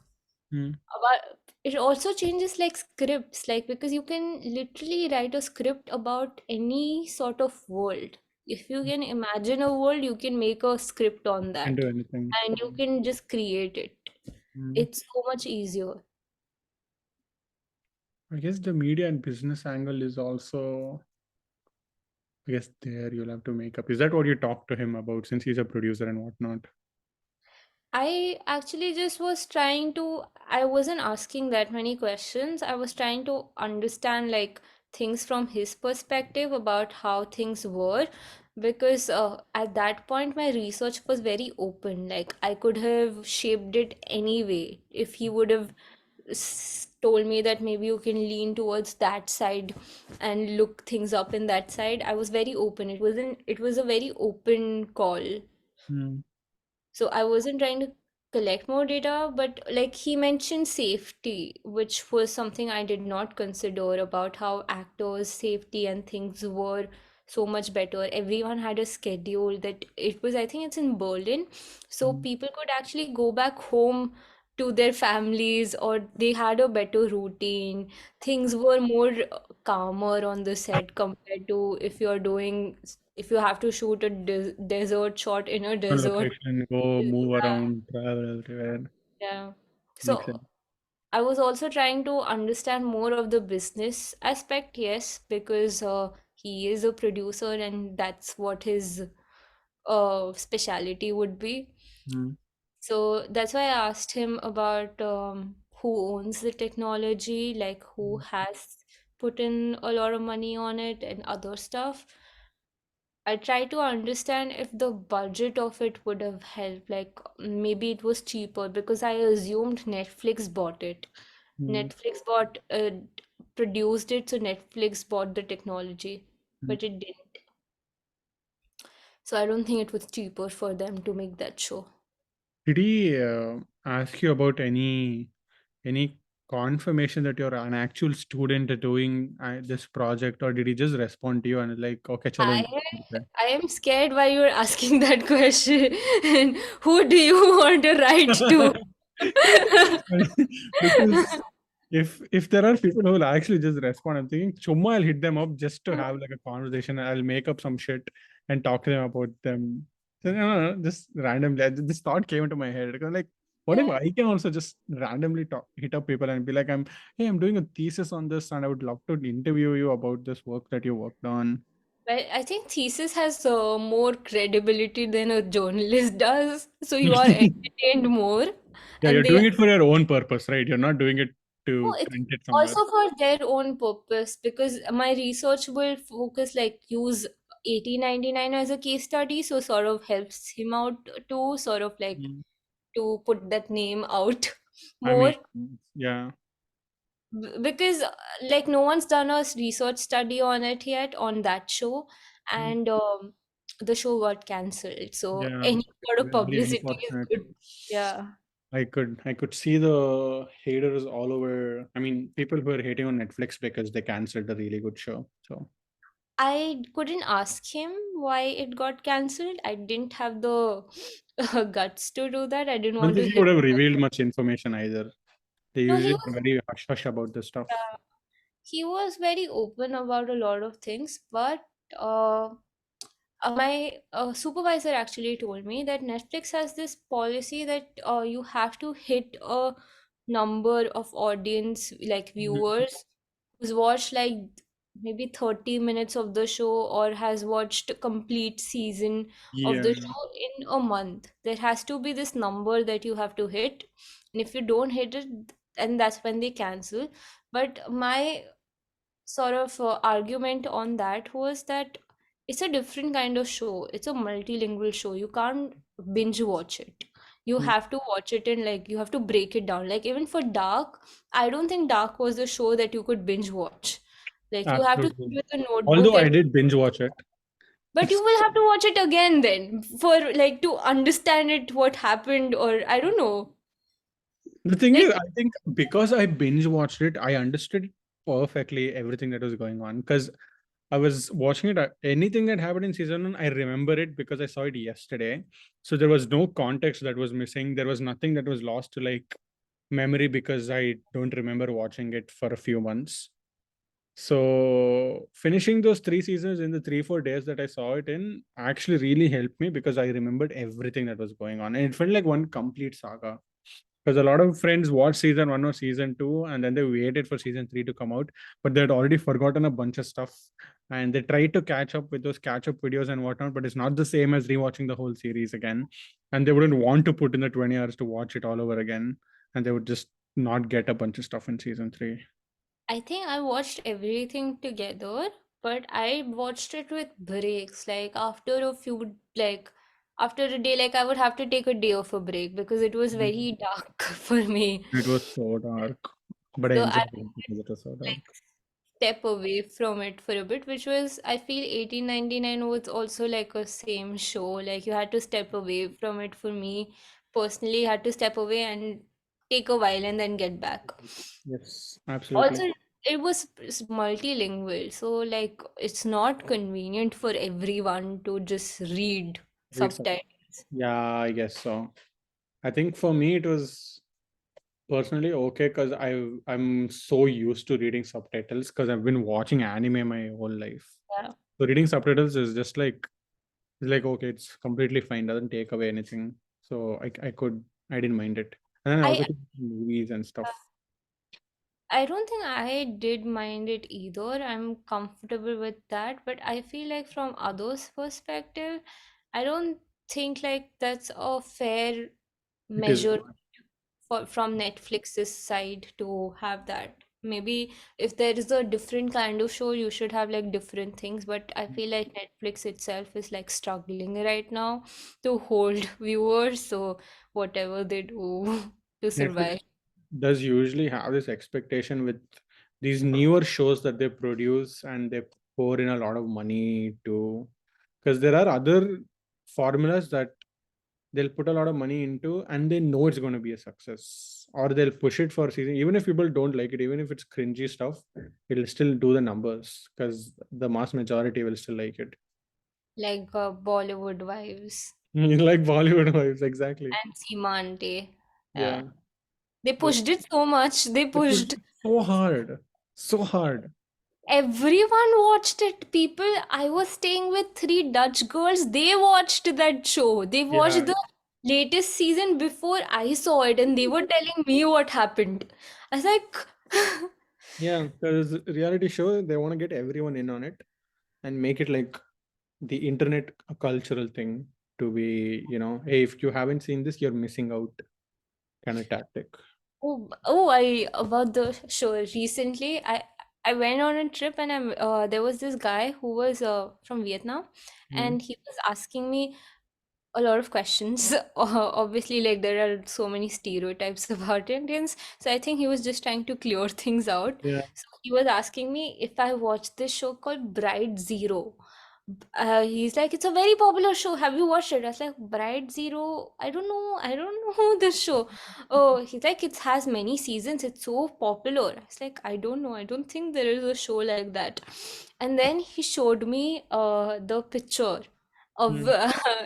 [SPEAKER 1] mm,
[SPEAKER 2] about it. Also changes like scripts, like, because you can literally write a script about any sort of world. If you can imagine a world, you can make a script on
[SPEAKER 1] can
[SPEAKER 2] that
[SPEAKER 1] do anything.
[SPEAKER 2] and you can just create it.
[SPEAKER 1] Mm.
[SPEAKER 2] It's so much easier.
[SPEAKER 1] I guess the media and business angle is also, I guess there you'll have to make up. Is that what you talked to him about since he's a producer and whatnot?
[SPEAKER 2] I actually just was trying to, I wasn't asking that many questions. I was trying to understand like things from his perspective about how things were, because at that point my research was very open. Like, I could have shaped it anyway if he would have told me that maybe you can lean towards that side and look things up in that side. I was very open. It was a very open call.
[SPEAKER 1] Mm,
[SPEAKER 2] So I wasn't trying to collect more data, but like he mentioned safety, which was something I did not consider, about how actors' safety and things were so much better. Everyone had a schedule that it was, I think it's in Berlin, so
[SPEAKER 1] mm.
[SPEAKER 2] people could actually go back home to their families, or they had a better routine. Things were more calmer on the set compared to if you have to shoot a desert shot in a
[SPEAKER 1] One
[SPEAKER 2] desert.
[SPEAKER 1] location, go move
[SPEAKER 2] Yeah,
[SPEAKER 1] around, travel everywhere.
[SPEAKER 2] yeah.
[SPEAKER 1] Makes
[SPEAKER 2] So
[SPEAKER 1] sense.
[SPEAKER 2] I was also trying to understand more of the business aspect, yes, because he is a producer and that's what his specialty would be.
[SPEAKER 1] Mm,
[SPEAKER 2] So that's why I asked him about who owns the technology, like who
[SPEAKER 1] mm,
[SPEAKER 2] has put in a lot of money on it and other stuff. I try to understand if the budget of it would have helped. Like, maybe it was cheaper because I assumed Netflix bought it.
[SPEAKER 1] mm,
[SPEAKER 2] Netflix produced it, so Netflix bought the technology,
[SPEAKER 1] mm.
[SPEAKER 2] but it didn't. So I don't think it was cheaper for them to make that show.
[SPEAKER 1] Did he ask you about any confirmation that you're an actual student doing this project, or did he just respond to you and like, okay, chalo?
[SPEAKER 2] I I am scared why you're asking that question. And who do you want to write to?
[SPEAKER 1] Because if there are people who will actually just respond, I'm thinking, chumma, I'll hit them up just to have like a conversation. I'll make up some shit and talk to them about them. So, no, no, just randomly. This thought came into my head. Because, like, what if
[SPEAKER 2] Yeah.
[SPEAKER 1] I can also just randomly hit up people and be like, hey, I'm doing a thesis on this, and I would love to interview you about this work that you worked on.
[SPEAKER 2] Well, I think thesis has more credibility than a journalist does, so you are entertained more,
[SPEAKER 1] Yeah,
[SPEAKER 2] and
[SPEAKER 1] you're
[SPEAKER 2] they
[SPEAKER 1] doing it for your own purpose, right? You're not doing it
[SPEAKER 2] oh,
[SPEAKER 1] to
[SPEAKER 2] it's
[SPEAKER 1] print it somewhere.
[SPEAKER 2] also for their own purpose, because my research will focus like use 1899 as a case study, so sort of helps him out to sort of like
[SPEAKER 1] Mm.
[SPEAKER 2] to put that name out
[SPEAKER 1] I
[SPEAKER 2] more.
[SPEAKER 1] mean, yeah.
[SPEAKER 2] Because like no one's done a research study on it yet on that show,
[SPEAKER 1] Mm.
[SPEAKER 2] and the show got cancelled, so
[SPEAKER 1] Yeah,
[SPEAKER 2] any sort of
[SPEAKER 1] very
[SPEAKER 2] publicity is
[SPEAKER 1] unfortunate.
[SPEAKER 2] good. Yeah.
[SPEAKER 1] I could see the haters all over. I mean, people who are hating on Netflix because they canceled a really good show. So
[SPEAKER 2] I couldn't ask him why it got cancelled. I didn't have the guts to do that. I didn't
[SPEAKER 1] I don't
[SPEAKER 2] want
[SPEAKER 1] think
[SPEAKER 2] to
[SPEAKER 1] he
[SPEAKER 2] hit
[SPEAKER 1] would have
[SPEAKER 2] him.
[SPEAKER 1] revealed much information either. They
[SPEAKER 2] No,
[SPEAKER 1] usually are very hush hush about this stuff.
[SPEAKER 2] he was very open about a lot of things, but uh, my supervisor actually told me that Netflix has this policy that you have to hit a number of audience, like
[SPEAKER 1] Mhm.
[SPEAKER 2] viewers, who's watched like maybe 30 minutes of the show or has watched a complete season of the
[SPEAKER 1] Yeah.
[SPEAKER 2] show in a month. There has to be this number that you have to hit. And if you don't hit it, and that's when they cancel. But my sort of argument on that was that it's a different kind of show. It's a multilingual show. You can't binge watch it. You
[SPEAKER 1] Mm.
[SPEAKER 2] have to watch it and like you have to break it down. Like even for Dark, I don't think Dark was a show that you could binge watch. Like you have to sit
[SPEAKER 1] Absolutely.
[SPEAKER 2] with a notebook
[SPEAKER 1] Although I
[SPEAKER 2] and
[SPEAKER 1] did binge watch it.
[SPEAKER 2] but you will have to watch it again then for like to understand it what happened or I don't know.
[SPEAKER 1] The thing
[SPEAKER 2] Like
[SPEAKER 1] is, I think because I binge watched it, I understood perfectly everything that was going on. Because I was watching it, anything that happened in season one, I remember it because I saw it yesterday. So there was no context that was missing. There was nothing that was lost to like memory because I don't remember watching it for a few months. So finishing those three seasons in the 3 4 days that I saw it in actually really helped me because I remembered everything that was going on. And it felt like one complete saga. Because a lot of friends watched season one or season two, and then they waited for season three to come out, but they'd already forgotten a bunch of stuff. And they tried to catch up with those catch up videos and whatnot, but it's not the same as rewatching the whole series again. And they wouldn't want to put in the 20 hours to watch it all over again. And they would just not get a bunch of stuff in season three.
[SPEAKER 2] I think I watched everything together, but I watched it with breaks. Like after a few, like after a day, like I would have to take a day of a break because it was
[SPEAKER 1] Mhm.
[SPEAKER 2] very dark for me.
[SPEAKER 1] It was so dark, but I
[SPEAKER 2] So I
[SPEAKER 1] enjoyed
[SPEAKER 2] would
[SPEAKER 1] it because it was so dark.
[SPEAKER 2] like step away from it for a bit, which was I feel 1899 was also like a same show. Like you had to step away from it for me personally, had to step away and take a while and then get back.
[SPEAKER 1] Yes, absolutely.
[SPEAKER 2] Also, it was multilingual, so like it's not convenient for everyone to just read
[SPEAKER 1] Read some.
[SPEAKER 2] subtitles.
[SPEAKER 1] Yeah, I guess so. I think for me it was personally okay because I'm so used to reading subtitles because I've been watching anime my whole life.
[SPEAKER 2] Yeah.
[SPEAKER 1] So reading subtitles is just like it's like okay, it's completely fine, doesn't take away anything. So I didn't mind it. And then I
[SPEAKER 2] I
[SPEAKER 1] also think movies and stuff.
[SPEAKER 2] I don't think I did mind it either. I'm comfortable with that, but I feel like from others' perspective, I don't think like that's a fair
[SPEAKER 1] It is
[SPEAKER 2] measure
[SPEAKER 1] not.
[SPEAKER 2] for from Netflix's side to have that. Maybe if there is a different kind of show, you should have like different things. But I feel like Netflix itself is like struggling right now to hold viewers. So whatever they do to
[SPEAKER 1] Netflix
[SPEAKER 2] survive.
[SPEAKER 1] does usually have this expectation with these newer shows that they produce and they pour in a lot of money to because there are other formulas that they'll put a lot of money into and they know it's going to be a success or they'll push it for season even if people don't like it even if it's cringy stuff it'll still do the numbers because the mass majority will still like it.
[SPEAKER 2] Like Bollywood wives
[SPEAKER 1] Like Bollywood vibes exactly.
[SPEAKER 2] and Simante.
[SPEAKER 1] Yeah,
[SPEAKER 2] They
[SPEAKER 1] they,
[SPEAKER 2] pushed it so much. They
[SPEAKER 1] they pushed
[SPEAKER 2] pushed.
[SPEAKER 1] it so hard, so hard.
[SPEAKER 2] Everyone watched it. People, I was staying with three Dutch girls. They watched that show. They watched
[SPEAKER 1] Yeah,
[SPEAKER 2] the latest season before I saw it, and they were telling me what happened. I was like,
[SPEAKER 1] yeah, because reality show they want to get everyone in on it and make it like the internet a cultural thing to be hey if you haven't seen this you're missing out kind of tactic.
[SPEAKER 2] I about the show recently. I went on a trip and there was this guy who was from Vietnam,
[SPEAKER 1] Mm.
[SPEAKER 2] and he was asking me a lot of questions. Obviously, like there are so many stereotypes about Indians. So I think he was just trying to clear things out.
[SPEAKER 1] Yeah.
[SPEAKER 2] So he was asking me if I watched this show called Bride Zero. He's like, it's a very popular show. Have you watched it? I was like, Bride Zero. I don't know. I don't know this show. Oh, he's like, it has many seasons. It's so popular. I was like, I don't know. I don't think there is a show like that. And then he showed me the picture of
[SPEAKER 1] Mm.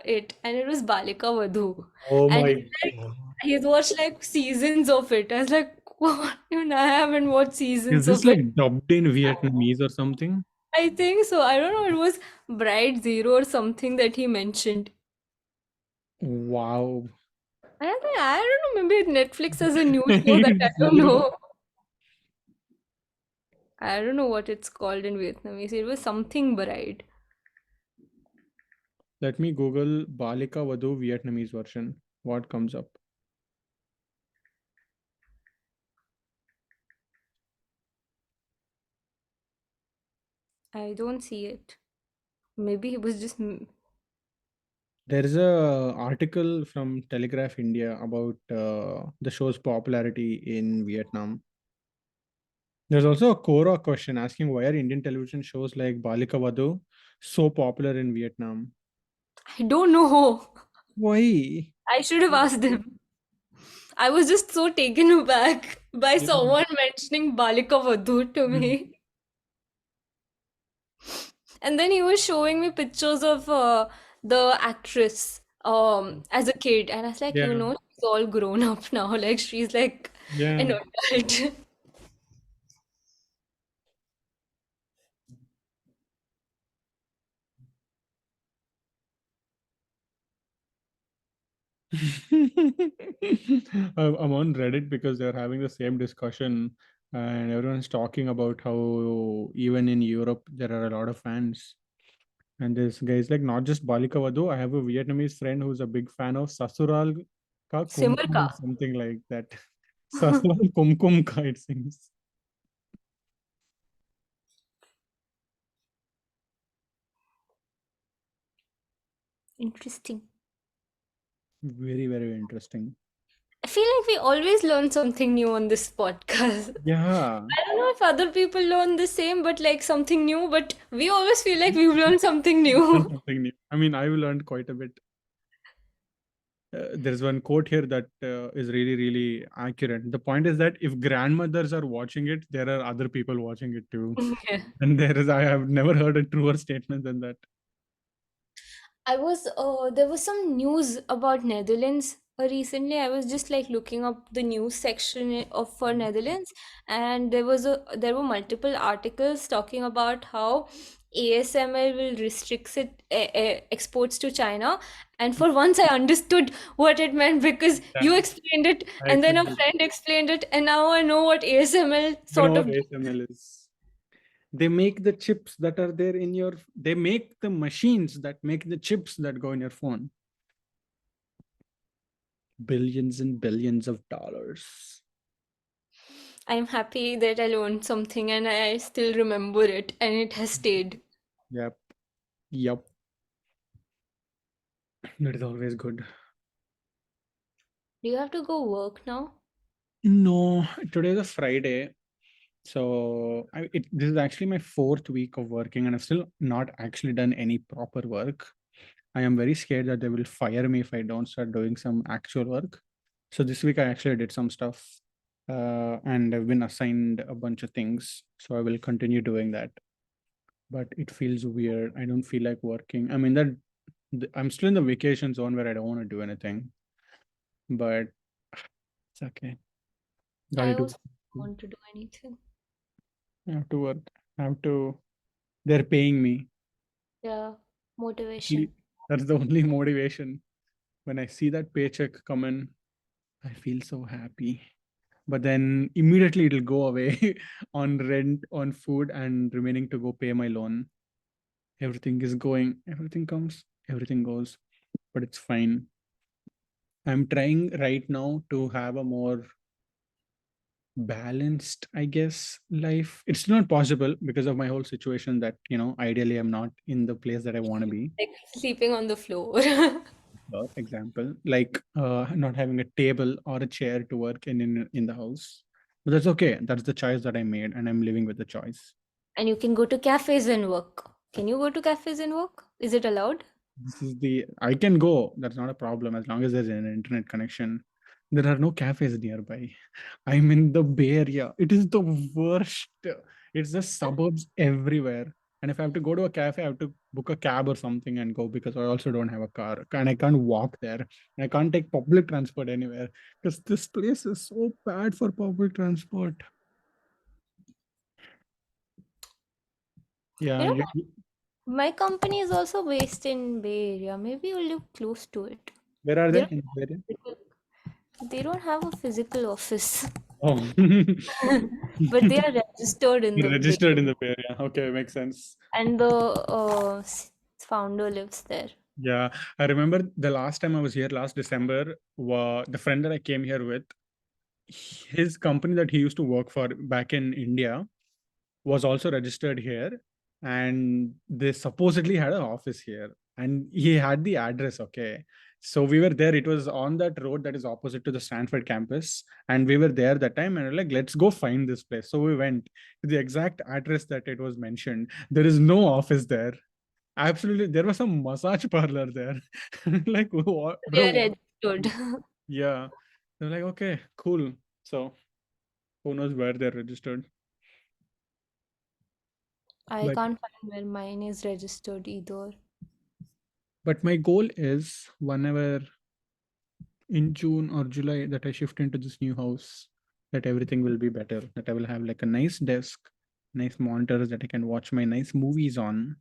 [SPEAKER 2] it, and it was Balika Vadhu,
[SPEAKER 1] Oh
[SPEAKER 2] and
[SPEAKER 1] my
[SPEAKER 2] he's like,
[SPEAKER 1] God.
[SPEAKER 2] he's watched like seasons of it. I was like, what? Even I haven't watched
[SPEAKER 1] Is
[SPEAKER 2] seasons
[SPEAKER 1] this
[SPEAKER 2] of it.
[SPEAKER 1] like dubbed in Vietnamese or something?
[SPEAKER 2] I think so. I don't know. It was Bride Zero or something that he mentioned.
[SPEAKER 1] Wow.
[SPEAKER 2] I don't know. Maybe Netflix has a new show that I
[SPEAKER 1] It's
[SPEAKER 2] don't
[SPEAKER 1] zero.
[SPEAKER 2] know. I don't know what it's called in Vietnamese. It was something Bride.
[SPEAKER 1] Let me Google Balika Vadhu Vietnamese version. What comes up?
[SPEAKER 2] I don't see it. Maybe he was just.
[SPEAKER 1] There is a article from Telegraph India about the show's popularity in Vietnam. There's also a Quora question asking why are Indian television shows like Balika Vadhu so popular in Vietnam?
[SPEAKER 2] I don't know.
[SPEAKER 1] Why?
[SPEAKER 2] I should have asked him. I was just so taken aback by
[SPEAKER 1] Yeah.
[SPEAKER 2] someone mentioning Balika Vadhu to me. And then he was showing me pictures of the actress as a kid. And I was like,
[SPEAKER 1] Yeah.
[SPEAKER 2] she's all grown up now. Like, she's like an
[SPEAKER 1] Yeah.
[SPEAKER 2] adult.
[SPEAKER 1] I'm on Reddit because they're having the same discussion, and everyone's talking about how even in Europe there are a lot of fans. And this guy is like not just Balika Vadhu. I have a Vietnamese friend who's a big fan of Sasural Ka
[SPEAKER 2] Simmer
[SPEAKER 1] Kumkum
[SPEAKER 2] ka.
[SPEAKER 1] or something like that. Sasural Kumkum Ka it seems.
[SPEAKER 2] Interesting.
[SPEAKER 1] Very, very interesting.
[SPEAKER 2] I feel like we always learn something new on this podcast.
[SPEAKER 1] Yeah.
[SPEAKER 2] I don't know if other people learn the same, but like something new, but we always feel like we've learned something
[SPEAKER 1] Learn
[SPEAKER 2] new.
[SPEAKER 1] something new. I mean, I've learned quite a bit. There's one quote here that is really, really accurate. The point is that if grandmothers are watching it, there are other people watching it too.
[SPEAKER 2] Yeah.
[SPEAKER 1] And I have never heard a truer statement than that.
[SPEAKER 2] There was some news about Netherlands recently. I was just like looking up the news section of for Netherlands, and there were multiple articles talking about how ASML will restrict exports to China. And for once, I understood what it meant because
[SPEAKER 1] Yeah,
[SPEAKER 2] you explained it,
[SPEAKER 1] I
[SPEAKER 2] and then a
[SPEAKER 1] explained.
[SPEAKER 2] friend explained it, and now I know what ASML
[SPEAKER 1] You know
[SPEAKER 2] sort
[SPEAKER 1] what
[SPEAKER 2] of.
[SPEAKER 1] ASML is? They make the chips that are there in your, they make the machines that make the chips that go in your phone. Billions and billions of dollars.
[SPEAKER 2] I'm happy that I learned something and I still remember it, and it has stayed.
[SPEAKER 1] Yep. Yep. That is always good.
[SPEAKER 2] Do you have to go work now?
[SPEAKER 1] No, today is a Friday. So this is actually my fourth week of working, and I've still not actually done any proper work. I am very scared that they will fire me if I don't start doing some actual work. So this week I actually did some stuff, and I've been assigned a bunch of things. So I will continue doing that. But it feels weird. I don't feel like working. I mean that I'm still in the vacation zone where I don't want to do anything, but it's okay. Got to
[SPEAKER 2] I
[SPEAKER 1] do.
[SPEAKER 2] also don't want to do anything.
[SPEAKER 1] I have to work. I have to. They're paying me.
[SPEAKER 2] Yeah,
[SPEAKER 1] Actually,
[SPEAKER 2] motivation.
[SPEAKER 1] that's the only motivation. When I see that paycheck come in, I feel so happy. But then immediately it'll go away on rent, on food, and remaining to go pay my loan. Everything is going, everything comes, everything goes, but it's fine. I'm trying right now to have a more balanced, I guess, life. It's not possible because of my whole situation that, ideally I'm not in the place that I want to be.
[SPEAKER 2] Like sleeping on the floor.
[SPEAKER 1] Example, like not having a table or a chair to work in the house. But that's okay. That's the choice that I made, and I'm living with the choice.
[SPEAKER 2] And you can go to cafes and work. Can you go to cafes and work? Is it allowed?
[SPEAKER 1] This is the I can go. That's not a problem as long as there's an internet connection. There are no cafes nearby. I'm in the Bay Area. It is the worst. It's the suburbs everywhere. And if I have to go to a cafe, I have to book a cab or something and go because I also don't have a car and I can't walk there. And I can't take public transport anywhere because this place is so bad for public transport.
[SPEAKER 2] You
[SPEAKER 1] Yeah.
[SPEAKER 2] know, my company is also based in Bay Area. Maybe you'll live close to it.
[SPEAKER 1] Where are
[SPEAKER 2] They
[SPEAKER 1] they?
[SPEAKER 2] don't
[SPEAKER 1] In the Bay Area?
[SPEAKER 2] they don't have a physical office,
[SPEAKER 1] Oh.
[SPEAKER 2] but they are registered in the Bay,
[SPEAKER 1] Registered in the Bay Area. Okay, makes sense.
[SPEAKER 2] and the founder lives there.
[SPEAKER 1] Yeah, I remember the last time I was here last December, the friend that I came here with, his company that he used to work for back in India was also registered here. and they supposedly had an office here, and he had the address. Okay, so we were there. It was on that road that is opposite to the Stanford campus, and we were there that time, and we're like, let's go find this place. So we went to the exact address that it was mentioned. There is no office there. Absolutely, there was some massage parlor there. Like, what, bro?
[SPEAKER 2] They're
[SPEAKER 1] What?
[SPEAKER 2] registered.
[SPEAKER 1] Yeah, they're like, okay, cool. So who knows where they're registered?
[SPEAKER 2] I
[SPEAKER 1] But
[SPEAKER 2] can't find where mine is registered either.
[SPEAKER 1] my goal is whenever in June or July that I shift into this new house, that everything will be better. That I will have like a nice desk, nice monitors that I can watch my nice movies on,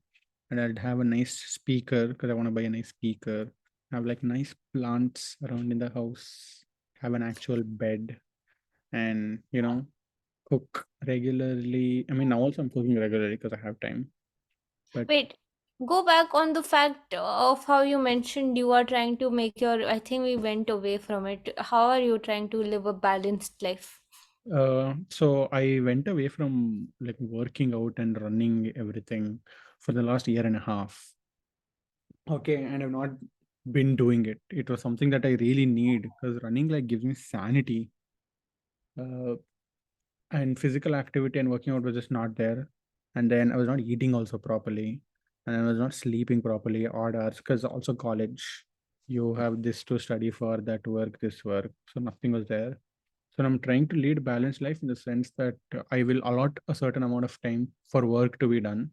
[SPEAKER 1] and I'd have a nice speaker because I want to buy a nice speaker. Have like nice plants around in the house. Have an actual bed, and cook regularly. I mean, now also I'm cooking regularly because I have time. But
[SPEAKER 2] Wait, go back on the fact of how you mentioned you are trying to make your. I think we went away from it. How are you trying to live a balanced life?
[SPEAKER 1] so I went away from like working out and running everything for the last year and a half. Okay, and I've not been doing it. It was something that I really need because running like gives me sanity. Uh, and physical activity and working out was just not there. And then I was not eating also properly, and I was not sleeping properly, odd hours, because also college, you have this to study for, that work, this work. So nothing was there. So I'm trying to lead balanced life in the sense that I will allot a certain amount of time for work to be done,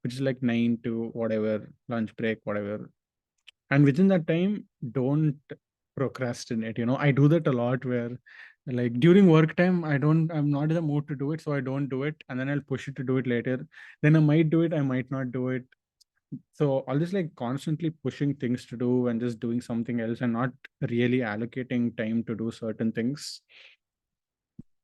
[SPEAKER 1] which is like 9 to whatever, lunch break, whatever. And within that time, don't procrastinate. I do that a lot where like during work time, I'm not in the mood to do it, so I don't do it. And then I'll push it to do it later. Then I might do it, I might not do it. So I'll just like constantly pushing things to do and just doing something else and not really allocating time to do certain things,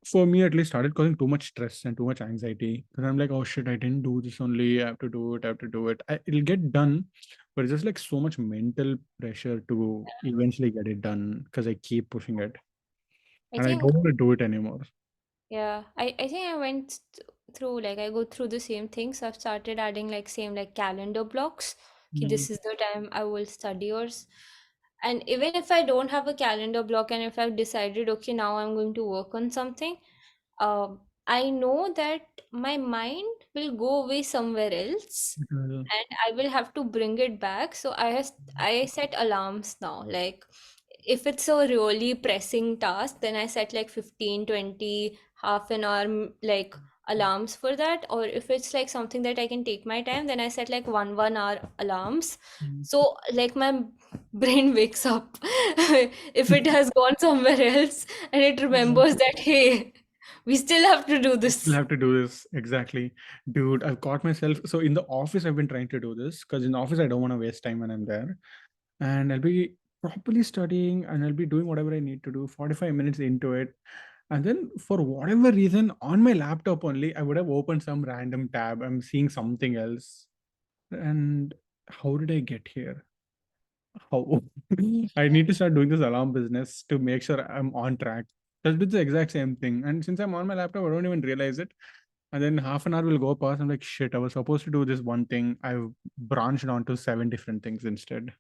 [SPEAKER 1] for me at least, started causing too much stress and too much anxiety because I'm like, oh shit, I didn't do this, only I have to do it, I have to do it. It'll get done, but it's just like so much mental pressure to eventually get it done because I keep pushing it
[SPEAKER 2] I
[SPEAKER 1] and I
[SPEAKER 2] think
[SPEAKER 1] don't want to do it anymore.
[SPEAKER 2] Yeah, I think I went through like I go through the same things. I've started adding like same like calendar blocks. Okay,
[SPEAKER 1] Mm,
[SPEAKER 2] this is the time I will study yours. And even if I don't have a calendar block and if I've decided, okay, now I'm going to work on something, I know that my mind will go away somewhere else
[SPEAKER 1] uh,
[SPEAKER 2] and I will have to bring it back. So I set alarms now. Like if it's a really pressing task, then I set like 15, 20, half an hour like alarms for that. Or if it's like something that I can take my time, then I set like 1 hour alarms.
[SPEAKER 1] mm.
[SPEAKER 2] So like my brain wakes up if it has gone somewhere else and it
[SPEAKER 1] Yeah.
[SPEAKER 2] remembers that hey, we still have to do
[SPEAKER 1] We still
[SPEAKER 2] this.
[SPEAKER 1] have to do this. Exactly. Dude, I've caught myself. So in the office, I've been trying to do this because in the office, I don't want to waste time when I'm there. And I'll be properly studying and I'll be doing whatever I need to do, 45 minutes into it. And then for whatever reason, on my laptop only, I would have opened some random tab. I'm seeing something else. And how did I get here? How? I need to start doing this alarm business to make sure I'm on track. That's the exact same thing. And since I'm on my laptop, I don't even realize it. And then half an hour will go past. I'm like, shit, I was supposed to do this one thing. I've branched onto 7 different things instead.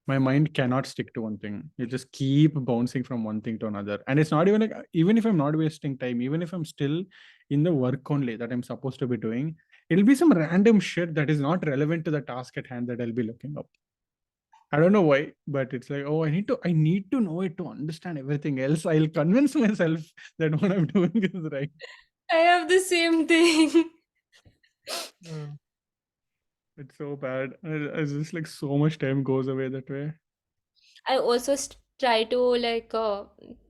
[SPEAKER 1] My mind cannot stick to one thing. You just keep bouncing from one thing to another. And it's not even like, even if I'm not wasting time, even if I'm still in the work only that I'm supposed to be doing, it'll be some random shit that is not relevant to the task at hand that I'll be looking up. I don't know why, but it's like, oh, I need to know it to understand everything else. I'll convince myself that what I'm doing is right.
[SPEAKER 2] I have the same thing.
[SPEAKER 1] Uh, it's so bad. It's just like so much time goes away that way.
[SPEAKER 2] I also try to like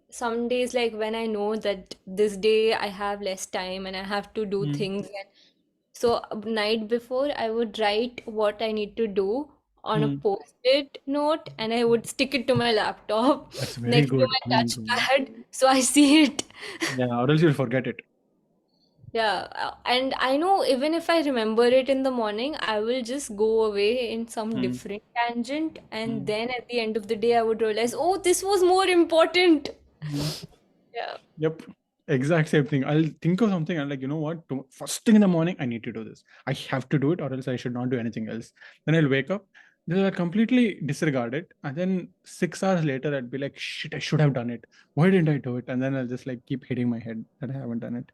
[SPEAKER 2] some days like when I know that this day I have less time and I have to do
[SPEAKER 1] Mm,
[SPEAKER 2] things and so night before I would write what I need to do on a
[SPEAKER 1] mm.
[SPEAKER 2] post-it note and I would stick it to my laptop
[SPEAKER 1] That's very
[SPEAKER 2] next to
[SPEAKER 1] good.
[SPEAKER 2] my
[SPEAKER 1] Very good.
[SPEAKER 2] touchpad so I see it.
[SPEAKER 1] Yeah, or else you'll forget it.
[SPEAKER 2] Yeah, and I know even if I remember it in the morning, I will just go away in some
[SPEAKER 1] Mm,
[SPEAKER 2] different tangent, and
[SPEAKER 1] mm,
[SPEAKER 2] then at the end of the day, I would realize, oh, this was more important.
[SPEAKER 1] mm.
[SPEAKER 2] Yeah.
[SPEAKER 1] Yep. Exact same thing. I'll think of something and like, you know what? First thing in the morning, I need to do this. I have to do it, or else I should not do anything else. Then I'll wake up. Then I'll completely disregard it. And then 6 hours later, I'd be like, shit, I should have done it. Why didn't I do it? And then I'll just like keep hitting my head that I haven't done it.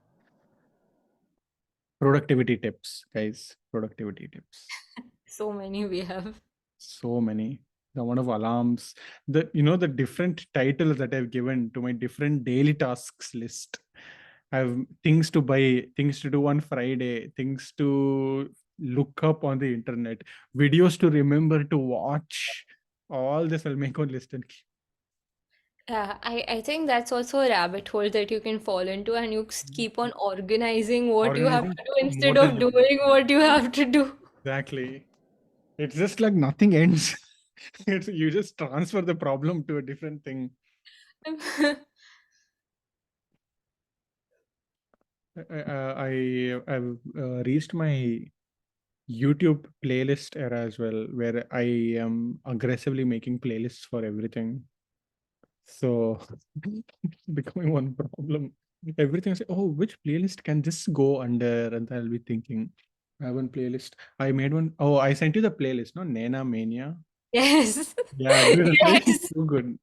[SPEAKER 1] Productivity tips, guys. Productivity tips.
[SPEAKER 2] So many we have.
[SPEAKER 1] So many. The amount of alarms, the different titles that I've given to my different daily tasks list. I have things to buy, things to do on Friday, things to look up on the internet, videos to remember to watch. All this I'll make on list and keep
[SPEAKER 2] Yeah, I think that's also a rabbit hole that you can fall into, and you keep on organizing what you have
[SPEAKER 1] organizing
[SPEAKER 2] to do
[SPEAKER 1] more
[SPEAKER 2] instead
[SPEAKER 1] than
[SPEAKER 2] of
[SPEAKER 1] you want.
[SPEAKER 2] doing what you have to do.
[SPEAKER 1] Exactly. It's just like nothing ends. You just transfer the problem to a different thing. I've reached my YouTube playlist era as well, where I am aggressively making playlists for everything. So it's becoming one problem. Everything I say, oh, which playlist can this go under? And I'll be thinking, I have one playlist. I made one. Oh, I sent you the playlist, no? Nena Mania.
[SPEAKER 2] Yes.
[SPEAKER 1] Yeah, dude, the playlist is
[SPEAKER 2] Yes.
[SPEAKER 1] so good.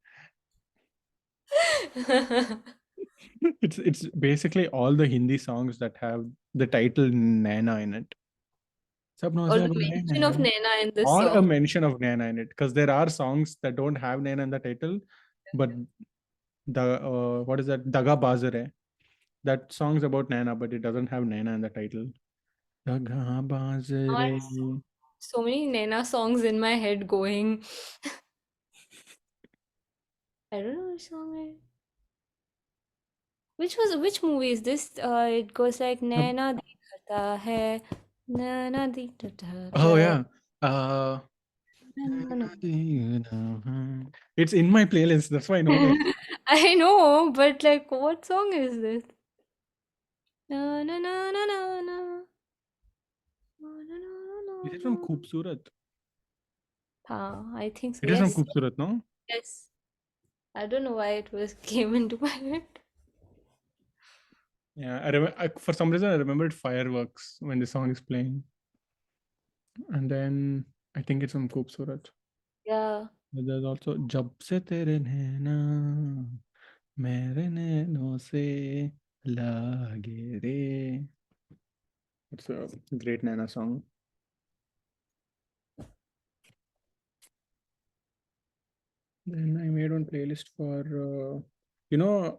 [SPEAKER 1] It's basically all the Hindi songs that have the title Nana in it. Sabno
[SPEAKER 2] Or
[SPEAKER 1] se
[SPEAKER 2] the
[SPEAKER 1] ab
[SPEAKER 2] mention of
[SPEAKER 1] Naina.
[SPEAKER 2] Naina in this
[SPEAKER 1] Or a
[SPEAKER 2] song.
[SPEAKER 1] mention of Naina in it, because there are songs that don't have Naina in the title, but the what is that? Daga Bazare. That song's about Naina, but it doesn't have Naina in the title. Daga
[SPEAKER 2] Now I have
[SPEAKER 1] Bazare.
[SPEAKER 2] so many Naina songs in my head going. I don't know which song it. Which movie is this? It goes like Naina dikhata hai, Naina dikhata
[SPEAKER 1] Oh
[SPEAKER 2] hai.
[SPEAKER 1] yeah. Uh,
[SPEAKER 2] No, no.
[SPEAKER 1] it's in my playlist. That's why I know that.
[SPEAKER 2] I know, but like, what song is this? Na na na na na na. Na, na, na, na,
[SPEAKER 1] Is it
[SPEAKER 2] na.
[SPEAKER 1] from Khoobsurat?
[SPEAKER 2] I think so.
[SPEAKER 1] It is from
[SPEAKER 2] Yes,
[SPEAKER 1] Khoobsurat, no?
[SPEAKER 2] yes. I don't know why it was came into my head.
[SPEAKER 1] Yeah, for some reason I remembered fireworks when the song is playing, and then I think it's from Khoobsurat.
[SPEAKER 2] Yeah.
[SPEAKER 1] But there's also जब से तेरे नैना मेरे नैनों से लागे रे. It's a great Nana song. Then I made one playlist for you know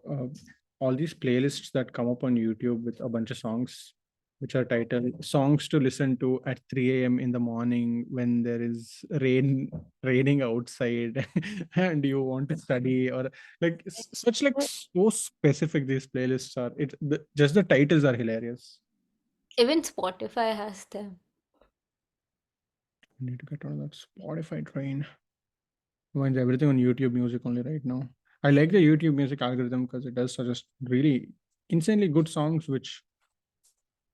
[SPEAKER 1] all these playlists that come up on YouTube with a bunch of songs, which are titled "Songs to Listen to at 3 a.m. in the morning when there is raining outside and you want to study," or like such like so specific these playlists are. Just the titles are hilarious.
[SPEAKER 2] Even Spotify has them.
[SPEAKER 1] I need to get on that Spotify train. Finds everything on YouTube Music only right now. I like the YouTube Music algorithm because it does suggest really insanely good songs, which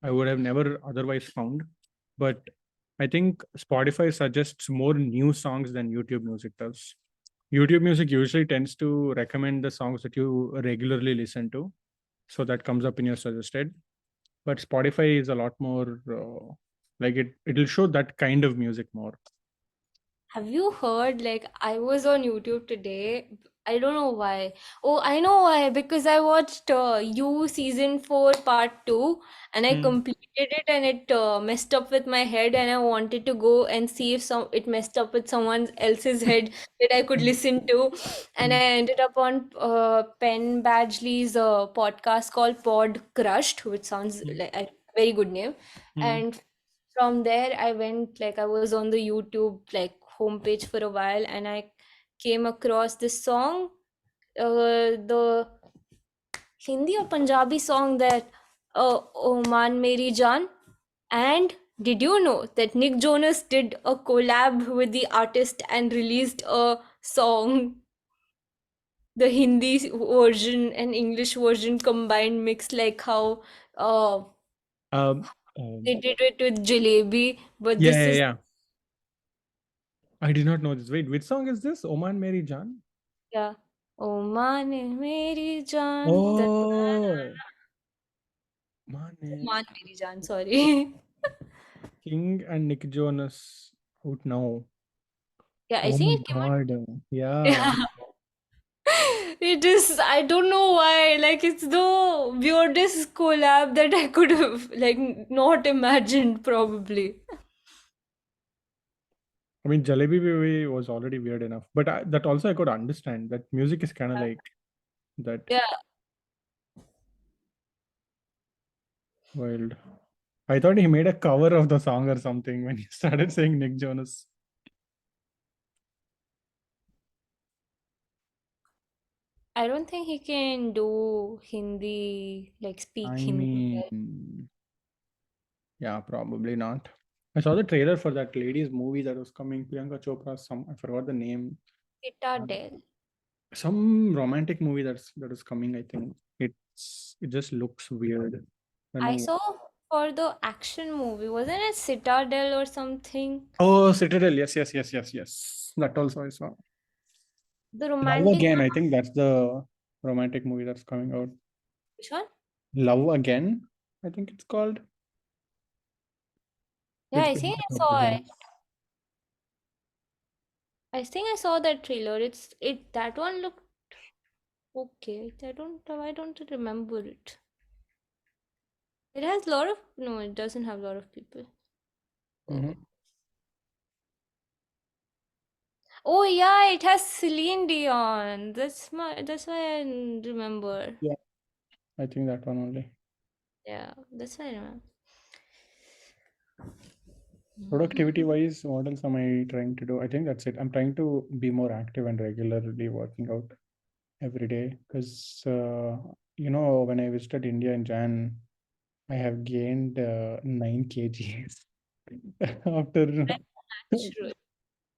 [SPEAKER 1] I would have never otherwise found. But I think Spotify suggests more new songs than YouTube Music does. YouTube Music usually tends to recommend the songs that you regularly listen to. So that comes up in your suggested. But Spotify is a lot more like it'll show that kind of music more.
[SPEAKER 2] Have you heard, like, I was on YouTube today. I don't know why. Oh, I know why. Because I watched You season 4 part 2 and I
[SPEAKER 1] Hmm.
[SPEAKER 2] completed it and it messed up with my head and I wanted to go and see if it messed up with someone else's head that I could listen to. And I
[SPEAKER 1] Hmm.
[SPEAKER 2] ended up on Penn Badgley's podcast called Pod Crushed, which sounds
[SPEAKER 1] Hmm.
[SPEAKER 2] like a very good name.
[SPEAKER 1] Hmm.
[SPEAKER 2] And from there I went, like, I was on the YouTube like homepage for a while and I came across this song, the Hindi or Punjabi song that Oman Meri Jaan. And did you know that Nick Jonas did a collab with the artist and released a song, the Hindi version and English version combined mix, like how uh,
[SPEAKER 1] Um, um,
[SPEAKER 2] they did it with Jalebi, but
[SPEAKER 1] yeah,
[SPEAKER 2] this
[SPEAKER 1] yeah,
[SPEAKER 2] is,
[SPEAKER 1] yeah. I did not know this. Wait, which song is this? Oman Meri Jaan?
[SPEAKER 2] yeah. Oh man, Meri Jaan. That
[SPEAKER 1] Oh, man,
[SPEAKER 2] Man Meri Jaan, sorry.
[SPEAKER 1] King and Nick Jonas out now.
[SPEAKER 2] Yeah, I
[SPEAKER 1] Oh my
[SPEAKER 2] think it
[SPEAKER 1] God.
[SPEAKER 2] came
[SPEAKER 1] Yeah.
[SPEAKER 2] out. It is, I don't know why. Like, it's the weirdest collab that I could have, like, not imagined, probably.
[SPEAKER 1] I mean, Jalebi Baby was already weird enough, but that also I could understand that music is kind of like that
[SPEAKER 2] Yeah,
[SPEAKER 1] wild. I thought he made a cover of the song or something when he started saying Nick Jonas.
[SPEAKER 2] I don't think he can do Hindi, like, speak
[SPEAKER 1] I
[SPEAKER 2] Hindi well.
[SPEAKER 1] mean, yeah, probably not. I saw the trailer for that lady's movie that was coming, Priyanka Chopra. Some I forgot the name. Uh,
[SPEAKER 2] Citadel.
[SPEAKER 1] some romantic movie that is coming. I think it just looks weird. I don't
[SPEAKER 2] I
[SPEAKER 1] know.
[SPEAKER 2] saw for the action movie, wasn't it Citadel or something?
[SPEAKER 1] Oh, Citadel. Yes, yes, yes, yes, yes. That also I saw.
[SPEAKER 2] The
[SPEAKER 1] Love
[SPEAKER 2] romantic
[SPEAKER 1] Again.
[SPEAKER 2] one.
[SPEAKER 1] I think that's the romantic movie that's coming out.
[SPEAKER 2] Which one?
[SPEAKER 1] Love Again. I think it's called
[SPEAKER 2] Yeah,
[SPEAKER 1] with
[SPEAKER 2] I think
[SPEAKER 1] Priyanka
[SPEAKER 2] I
[SPEAKER 1] Chopra.
[SPEAKER 2] saw
[SPEAKER 1] Yeah.
[SPEAKER 2] it. I think I saw that trailer. That one looked okay. I don't remember it. It has a lot of no, it doesn't have a lot of people. Oh,
[SPEAKER 1] Hmm.
[SPEAKER 2] oh yeah, it has Celine Dion. That's why I remember.
[SPEAKER 1] Yeah, I think that one only.
[SPEAKER 2] Yeah, that's why I remember.
[SPEAKER 1] Productivity wise, what else am I trying to do? I think that's it. I'm trying to be more active and regularly working out every day because, when I visited India in Jan, I have gained 9 kgs after
[SPEAKER 2] Natural.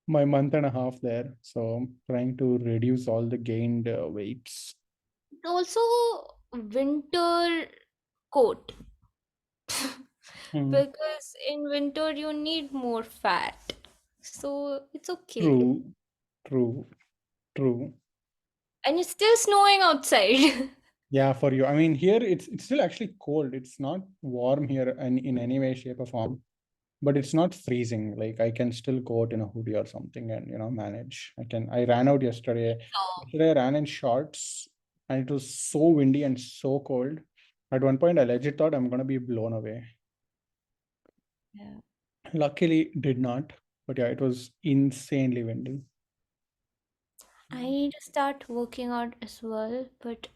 [SPEAKER 1] my month and a half there. So I'm trying to reduce all the gained weights.
[SPEAKER 2] Also, winter coat.
[SPEAKER 1] Hmm.
[SPEAKER 2] Because in winter you need more fat. So it's okay.
[SPEAKER 1] True, true, true.
[SPEAKER 2] And it's still snowing outside.
[SPEAKER 1] Yeah, for you. I mean, here it's still actually cold. It's not warm here in any way, shape, or form. But it's not freezing. Like I can still go out in a hoodie or something and manage. I ran out yesterday.
[SPEAKER 2] So,
[SPEAKER 1] Yesterday I ran in shorts and it was so windy and so cold. At one point I legit thought I'm gonna be blown away.
[SPEAKER 2] yeah.
[SPEAKER 1] Luckily did not. But yeah, it was insanely windy.
[SPEAKER 2] I need to start working out as well, but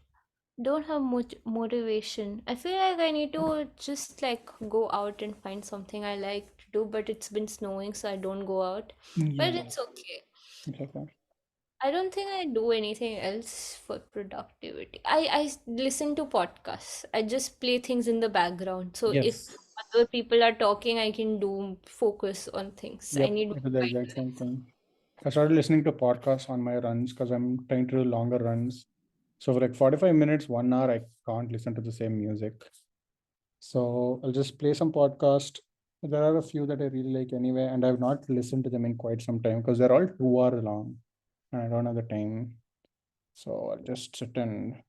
[SPEAKER 2] don't have much motivation. I feel like I need to just like go out and find something I like to do, but it's been snowing, so I don't go out. But
[SPEAKER 1] Yeah,
[SPEAKER 2] it's okay.
[SPEAKER 1] it's okay.
[SPEAKER 2] I don't think I do anything else for productivity. I listen to podcasts. I just play things in the background. So if
[SPEAKER 1] Yes.
[SPEAKER 2] other people are talking, I can do focus on things. I
[SPEAKER 1] Yep.
[SPEAKER 2] need
[SPEAKER 1] I do the exact same thing. I started listening to podcasts on my runs because I'm trying to do longer runs. So for like 45 minutes, 1 hour, I can't listen to the same music. So I'll just play some podcast. There are a few that I really like anyway, and I've not listened to them in quite some time because they're all 2 hour long and I don't have the time. So I'll just sit and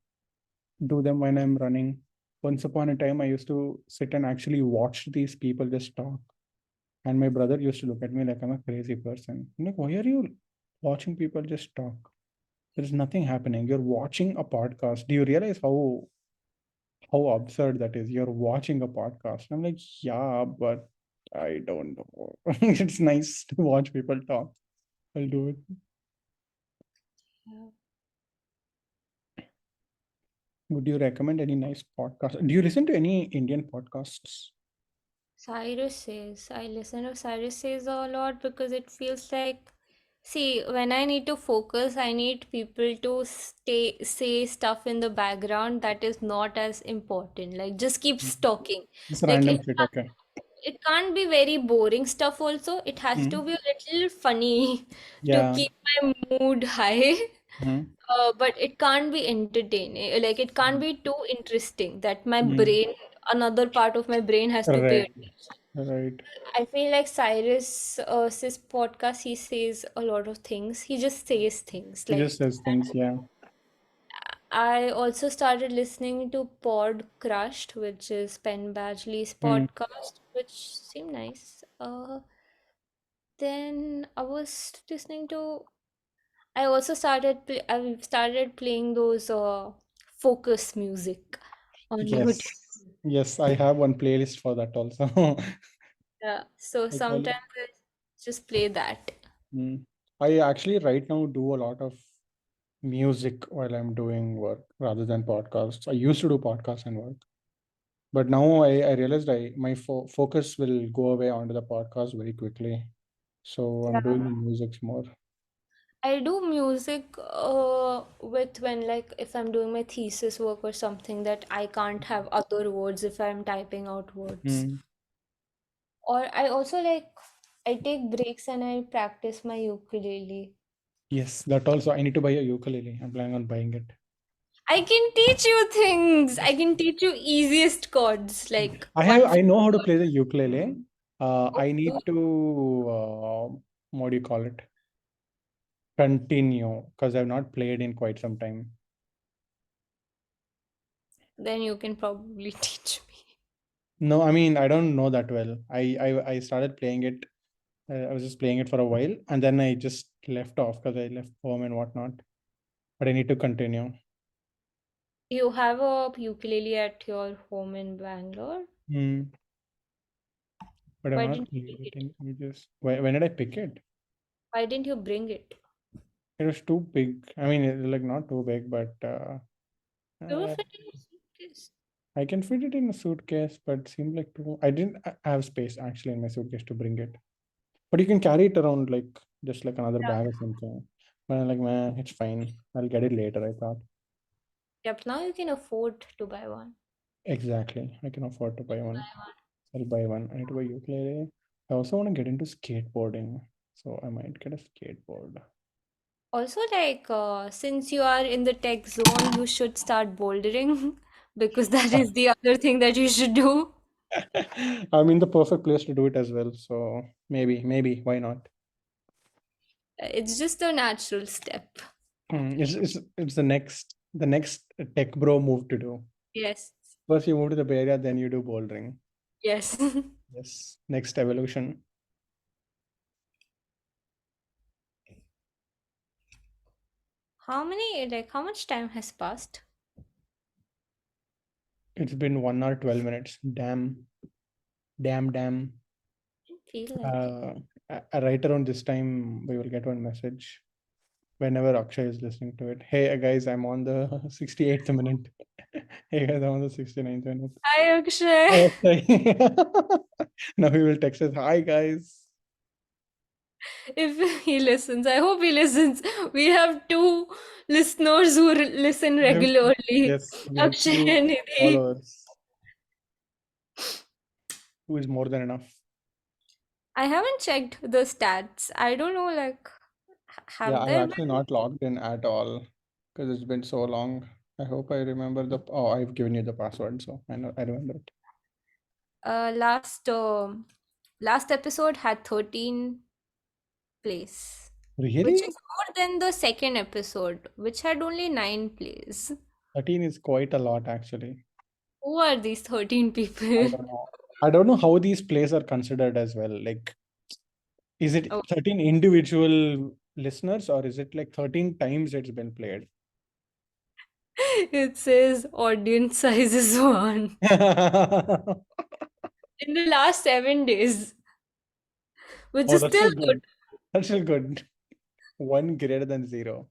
[SPEAKER 1] do them when I'm running. Once upon a time, I used to sit and actually watch these people just talk. And my brother used to look at me like I'm a crazy person. I'm like, why are you watching people just talk? There's nothing happening. You're watching a podcast. Do you realize how absurd that is? You're watching a podcast. I'm like, yeah, but I don't know. It's nice to watch people talk. I'll do it.
[SPEAKER 2] Yeah.
[SPEAKER 1] Would you recommend any nice podcast? Do you listen to any Indian podcasts?
[SPEAKER 2] Cyrus says, I listen to Cyrus says a lot because it feels like, see, when I need to focus, I need people to say stuff in the background that is not as important. Like, just keeps talking.
[SPEAKER 1] It's
[SPEAKER 2] Like,
[SPEAKER 1] random shit. Okay.
[SPEAKER 2] it can't be very boring stuff also. It has to
[SPEAKER 1] Hmm.
[SPEAKER 2] be a little funny to
[SPEAKER 1] Yeah.
[SPEAKER 2] keep my mood high.
[SPEAKER 1] Hmm.
[SPEAKER 2] But it can't be entertaining. Like, it can't be too interesting that my
[SPEAKER 1] Hmm.
[SPEAKER 2] brain, another part of my brain has to pay
[SPEAKER 1] Right.
[SPEAKER 2] attention.
[SPEAKER 1] Right.
[SPEAKER 2] I feel like Cyrus, his podcast, he says a lot of things. He just says things
[SPEAKER 1] He
[SPEAKER 2] like,
[SPEAKER 1] just says things. Yeah.
[SPEAKER 2] I also started listening to Pod Crushed, which is Penn Badgley's
[SPEAKER 1] Hmm.
[SPEAKER 2] podcast, which seemed nice. Then I was listening to. I started playing those focus music on
[SPEAKER 1] Yes.
[SPEAKER 2] YouTube.
[SPEAKER 1] Yes, I have one playlist for that also.
[SPEAKER 2] Yeah, so
[SPEAKER 1] I call it.
[SPEAKER 2] sometimes I just play that.
[SPEAKER 1] Mm. I actually right now do a lot of music while I'm doing work rather than podcasts. I used to do podcasts and work, but now I realized my focus will go away onto the podcast very quickly. So I'm doing
[SPEAKER 2] Yeah.
[SPEAKER 1] the music more.
[SPEAKER 2] I do music with when like if I'm doing my thesis work or something that I can't have other words if I'm typing out words.
[SPEAKER 1] Mm.
[SPEAKER 2] Or I also like I take breaks and I practice my ukulele.
[SPEAKER 1] Yes, that also. I need to buy a ukulele. I'm planning on buying it.
[SPEAKER 2] I can teach you things. I can teach you easiest chords like
[SPEAKER 1] I
[SPEAKER 2] 150
[SPEAKER 1] know how to play
[SPEAKER 2] chords.
[SPEAKER 1] the ukulele. I
[SPEAKER 2] Oh,
[SPEAKER 1] need to what do you call it? Continue because I've not played in quite some time.
[SPEAKER 2] then you can probably teach me.
[SPEAKER 1] No, I mean I don't know that well. I started playing it. I was just playing it for a while, and then I just left off because I left home and whatnot. But I need to continue.
[SPEAKER 2] You have a ukulele at your home in Bangalore.
[SPEAKER 1] Hmm. But I've
[SPEAKER 2] Why
[SPEAKER 1] not
[SPEAKER 2] didn't you
[SPEAKER 1] played
[SPEAKER 2] take
[SPEAKER 1] it
[SPEAKER 2] it?
[SPEAKER 1] in ages. When did I pick it?
[SPEAKER 2] Why didn't you bring it?
[SPEAKER 1] It was too big. I mean, like not too big, but
[SPEAKER 2] You will
[SPEAKER 1] uh,
[SPEAKER 2] fit in a suitcase.
[SPEAKER 1] I can fit it in a suitcase. But it seemed like too. I didn't have space actually in my suitcase to bring it. But you can carry it around like just like another
[SPEAKER 2] Yeah.
[SPEAKER 1] bag or something. But I'm like, man, it's fine. I'll get it later. I thought.
[SPEAKER 2] Yep, now you can afford to buy one.
[SPEAKER 1] Exactly. I can afford to buy
[SPEAKER 2] Just
[SPEAKER 1] one.
[SPEAKER 2] buy one.
[SPEAKER 1] I'll buy one. I need to buy ukulele. I also want to get into skateboarding, so I might get a skateboard.
[SPEAKER 2] Also, like, since you are in the tech zone, you should start bouldering because that is the other thing that you should do.
[SPEAKER 1] I'm in the perfect place to do it as well. So maybe, why not?
[SPEAKER 2] It's just a natural step.
[SPEAKER 1] It's the next tech bro move to do.
[SPEAKER 2] Yes.
[SPEAKER 1] First you move to the Bay Area, then you do bouldering.
[SPEAKER 2] Yes.
[SPEAKER 1] Yes, next evolution.
[SPEAKER 2] How much time has passed?
[SPEAKER 1] It's been 1 hour 12 minutes. Damn, damn.
[SPEAKER 2] I feel like it.
[SPEAKER 1] Uh, right around this time, we will get one message whenever Akshay is listening to it. Hey guys, I'm on the 68th minute. Hey guys, I'm on the 69th minute.
[SPEAKER 2] Hi, Akshay.
[SPEAKER 1] Hi, Akshay. Now he will text us. Hi guys.
[SPEAKER 2] If he listens, I hope he listens. We have two listeners who listen
[SPEAKER 1] We have,
[SPEAKER 2] regularly,
[SPEAKER 1] yes, we have
[SPEAKER 2] Akshay
[SPEAKER 1] two
[SPEAKER 2] and Nidhi.
[SPEAKER 1] followers, who is more than enough.
[SPEAKER 2] I haven't checked the stats. I don't know, like,
[SPEAKER 1] Yeah,
[SPEAKER 2] have
[SPEAKER 1] I've
[SPEAKER 2] there
[SPEAKER 1] actually
[SPEAKER 2] been
[SPEAKER 1] not logged in at all because it's been so long. I hope I remember the. Oh, I've given you the password, so I know I remember it.
[SPEAKER 2] last episode had 13 plays, which
[SPEAKER 1] Really?
[SPEAKER 2] is more than the second episode, which had only 9 plays.
[SPEAKER 1] 13 is quite a lot, actually.
[SPEAKER 2] Who are these 13
[SPEAKER 1] I
[SPEAKER 2] people?
[SPEAKER 1] don't know. I don't know how these plays are considered as well. Like, is it
[SPEAKER 2] Oh,
[SPEAKER 1] 13 individual listeners or is it like 13 times it's been played?
[SPEAKER 2] it says audience size is 1 in the last 7 days, which
[SPEAKER 1] Oh,
[SPEAKER 2] is
[SPEAKER 1] that's
[SPEAKER 2] still
[SPEAKER 1] still
[SPEAKER 2] good.
[SPEAKER 1] good. That's still good. One greater than zero.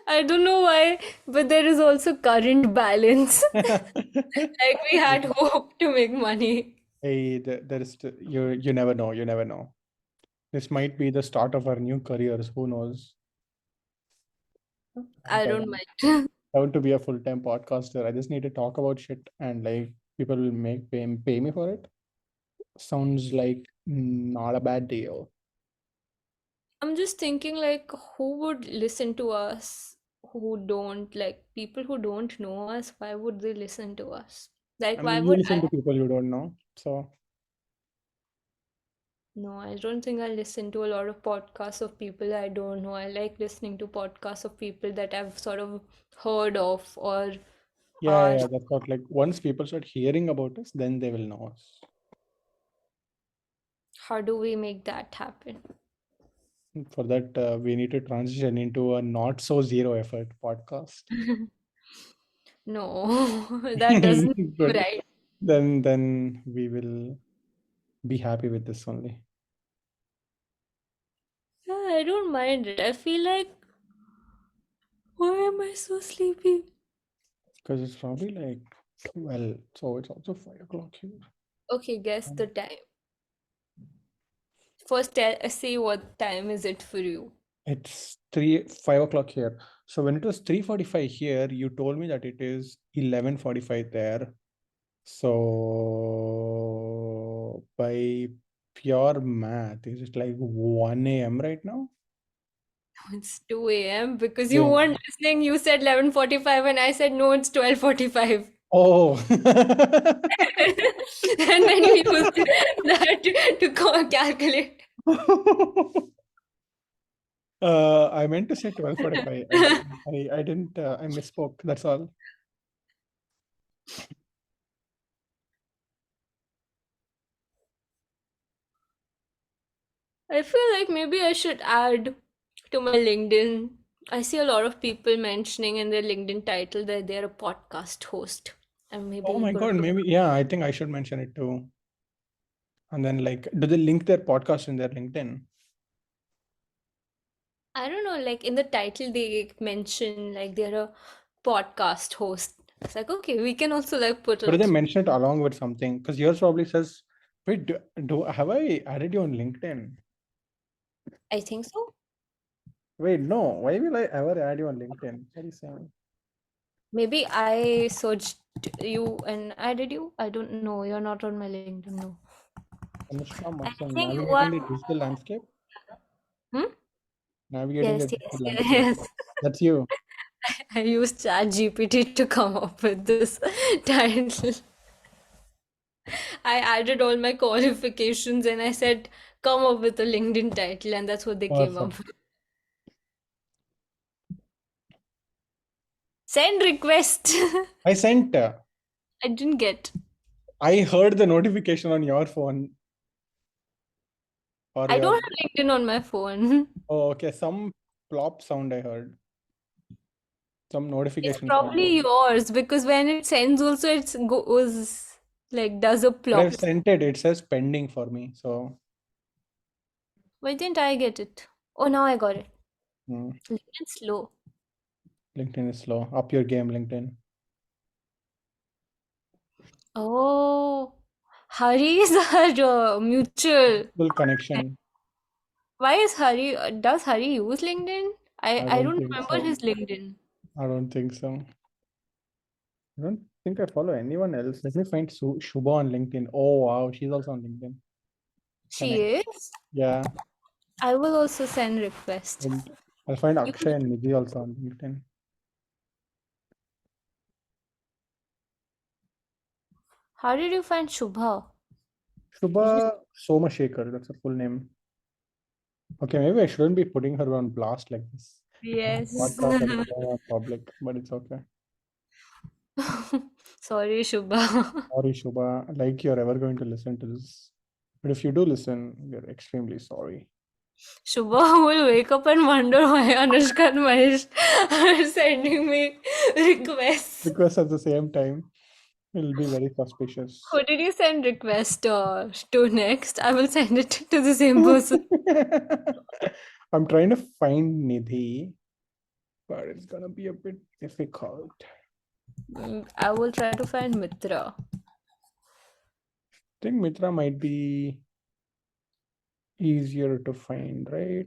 [SPEAKER 2] I don't know why, but there is also current balance. Like we had hope to make money.
[SPEAKER 1] Hey, there is you never know. You never know. This might be the start of our new careers. Who knows?
[SPEAKER 2] I
[SPEAKER 1] I
[SPEAKER 2] don't
[SPEAKER 1] want,
[SPEAKER 2] mind.
[SPEAKER 1] I want to be a full-time podcaster. I just need to talk about shit and like people will pay me for it. Sounds like not a bad deal.
[SPEAKER 2] I'm just thinking like who would listen to us who don't like people who don't know us, why would they listen to us?
[SPEAKER 1] I
[SPEAKER 2] Like why
[SPEAKER 1] mean, you
[SPEAKER 2] would
[SPEAKER 1] listen
[SPEAKER 2] I
[SPEAKER 1] to people you don't know. So
[SPEAKER 2] No, I don't think I listen to a lot of podcasts of people I don't know. I like listening to podcasts of people that I've sort of heard of or
[SPEAKER 1] Yeah,
[SPEAKER 2] are.
[SPEAKER 1] yeah, that's what, like, once people start hearing about us, then they will know us.
[SPEAKER 2] How do we make that happen?
[SPEAKER 1] For that, we need to transition into a not so zero effort podcast.
[SPEAKER 2] No, that doesn't seem
[SPEAKER 1] Good.
[SPEAKER 2] right.
[SPEAKER 1] Then we will be happy with this only.
[SPEAKER 2] Yeah, I don't mind it. I feel like, why am I so sleepy?
[SPEAKER 1] Because it's probably like, well, so it's also 5 o'clock here.
[SPEAKER 2] Okay, guess the time. First, say what time is it for you?
[SPEAKER 1] It's 5 o'clock here. So when it was 3:45 here, you told me that it is 11:45 there. So by pure math, is it like 1 a.m. right now?
[SPEAKER 2] It's 2 a.m. because you
[SPEAKER 1] 2
[SPEAKER 2] weren't
[SPEAKER 1] a.m.
[SPEAKER 2] listening. You said 11:45 and I said no, it's 12:45.
[SPEAKER 1] Oh.
[SPEAKER 2] And then you used that to calculate.
[SPEAKER 1] I meant to say 12:45. I didn't, I misspoke. That's all.
[SPEAKER 2] I feel like maybe I should add to my LinkedIn. I see a lot of people mentioning in their LinkedIn title that they're a podcast host. And
[SPEAKER 1] Oh
[SPEAKER 2] maybe
[SPEAKER 1] my
[SPEAKER 2] gonna
[SPEAKER 1] God,
[SPEAKER 2] look.
[SPEAKER 1] maybe, yeah, I think I should mention it too. And then, like, do they link their podcast in their LinkedIn?
[SPEAKER 2] I don't know, like in the title they mention like they're a podcast host. It's like, okay, we can also like put
[SPEAKER 1] But do they
[SPEAKER 2] it.
[SPEAKER 1] mention it along with something? Because yours probably says, wait, have I added you on LinkedIn?
[SPEAKER 2] I think so.
[SPEAKER 1] Wait, no. Why will I ever add you on LinkedIn? What are you saying?
[SPEAKER 2] Maybe I searched you and added you. I don't know. You're not on my LinkedIn, no.
[SPEAKER 1] Anushka
[SPEAKER 2] I
[SPEAKER 1] Matson,
[SPEAKER 2] think you are.
[SPEAKER 1] navigating the digital landscape.
[SPEAKER 2] Hmm?
[SPEAKER 1] Navigating the
[SPEAKER 2] Yes,
[SPEAKER 1] digital
[SPEAKER 2] yes,
[SPEAKER 1] landscape.
[SPEAKER 2] yes.
[SPEAKER 1] That's you.
[SPEAKER 2] I used ChatGPT to come up with this title. I added all my qualifications and I said, come up with a LinkedIn title, and that's what they came up
[SPEAKER 1] Perfect.
[SPEAKER 2] with. Send request.
[SPEAKER 1] I sent.
[SPEAKER 2] I didn't get.
[SPEAKER 1] I heard the notification on your phone or
[SPEAKER 2] I
[SPEAKER 1] your.
[SPEAKER 2] don't have LinkedIn on my phone.
[SPEAKER 1] Oh, okay. Some plop sound I heard. Some
[SPEAKER 2] It's
[SPEAKER 1] notification sound.
[SPEAKER 2] probably yours because when it sends also it goes like does a
[SPEAKER 1] But I've
[SPEAKER 2] plop.
[SPEAKER 1] sent it. It says pending for me. So
[SPEAKER 2] Why didn't I get it? Oh, now I got it.
[SPEAKER 1] hmm,
[SPEAKER 2] LinkedIn slow.
[SPEAKER 1] LinkedIn is slow. Up your game, LinkedIn.
[SPEAKER 2] Oh, Hari is our mutual.
[SPEAKER 1] Full connection.
[SPEAKER 2] Why is Hari? Does Hari use LinkedIn?
[SPEAKER 1] I
[SPEAKER 2] I
[SPEAKER 1] don't
[SPEAKER 2] don't
[SPEAKER 1] think
[SPEAKER 2] remember
[SPEAKER 1] so.
[SPEAKER 2] his LinkedIn.
[SPEAKER 1] I don't think so. I don't think I follow anyone else. Let me find Shubha on LinkedIn. Oh wow, she's also on LinkedIn.
[SPEAKER 2] She
[SPEAKER 1] Connect.
[SPEAKER 2] is.
[SPEAKER 1] Yeah.
[SPEAKER 2] I will also send request.
[SPEAKER 1] And I'll find
[SPEAKER 2] You
[SPEAKER 1] Akshay and Nidhi also on LinkedIn.
[SPEAKER 2] How did you find Shubha? Did you?
[SPEAKER 1] Shubha Somashekar, that's her full name. Okay, maybe I shouldn't be putting her on blast like this.
[SPEAKER 2] Yes.
[SPEAKER 1] Podcast that is going on public, but it's okay.
[SPEAKER 2] Sorry, Shubha.
[SPEAKER 1] Sorry, Shubha. Like you're ever going to listen to this. But if you do listen, we're extremely sorry.
[SPEAKER 2] Shubha will wake up and wonder why Anushka and Mahesh are sending me requests.
[SPEAKER 1] Because at the same time, it'll be very suspicious.
[SPEAKER 2] Who did you send request to next? I will send it to the same person.
[SPEAKER 1] I'm trying to find Nidhi, but it's gonna be a bit difficult.
[SPEAKER 2] I will try to find Mitra.
[SPEAKER 1] I think Mitra might be easier to find, right?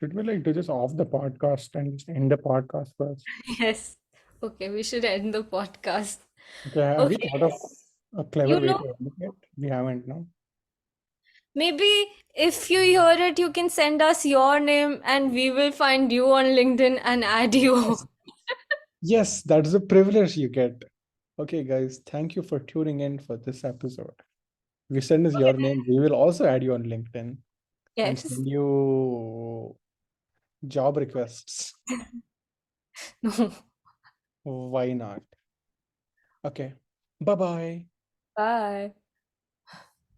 [SPEAKER 1] Should we like do this off the podcast and just end the podcast first?
[SPEAKER 2] Yes. Okay, we should end the podcast.
[SPEAKER 1] Okay, have we
[SPEAKER 2] Okay,
[SPEAKER 1] thought of a clever
[SPEAKER 2] you
[SPEAKER 1] way
[SPEAKER 2] know,
[SPEAKER 1] to end it? We haven't, no?
[SPEAKER 2] maybe if you hear it, you can send us your name and we will find you on LinkedIn and add you.
[SPEAKER 1] Yes. Yes, that's the privilege you get. Okay, guys, thank you for tuning in for this episode. You send us your name. We will also add you on LinkedIn and
[SPEAKER 2] Yes.
[SPEAKER 1] send you job requests.
[SPEAKER 2] No.
[SPEAKER 1] Why not? Okay. Bye bye.
[SPEAKER 2] Bye.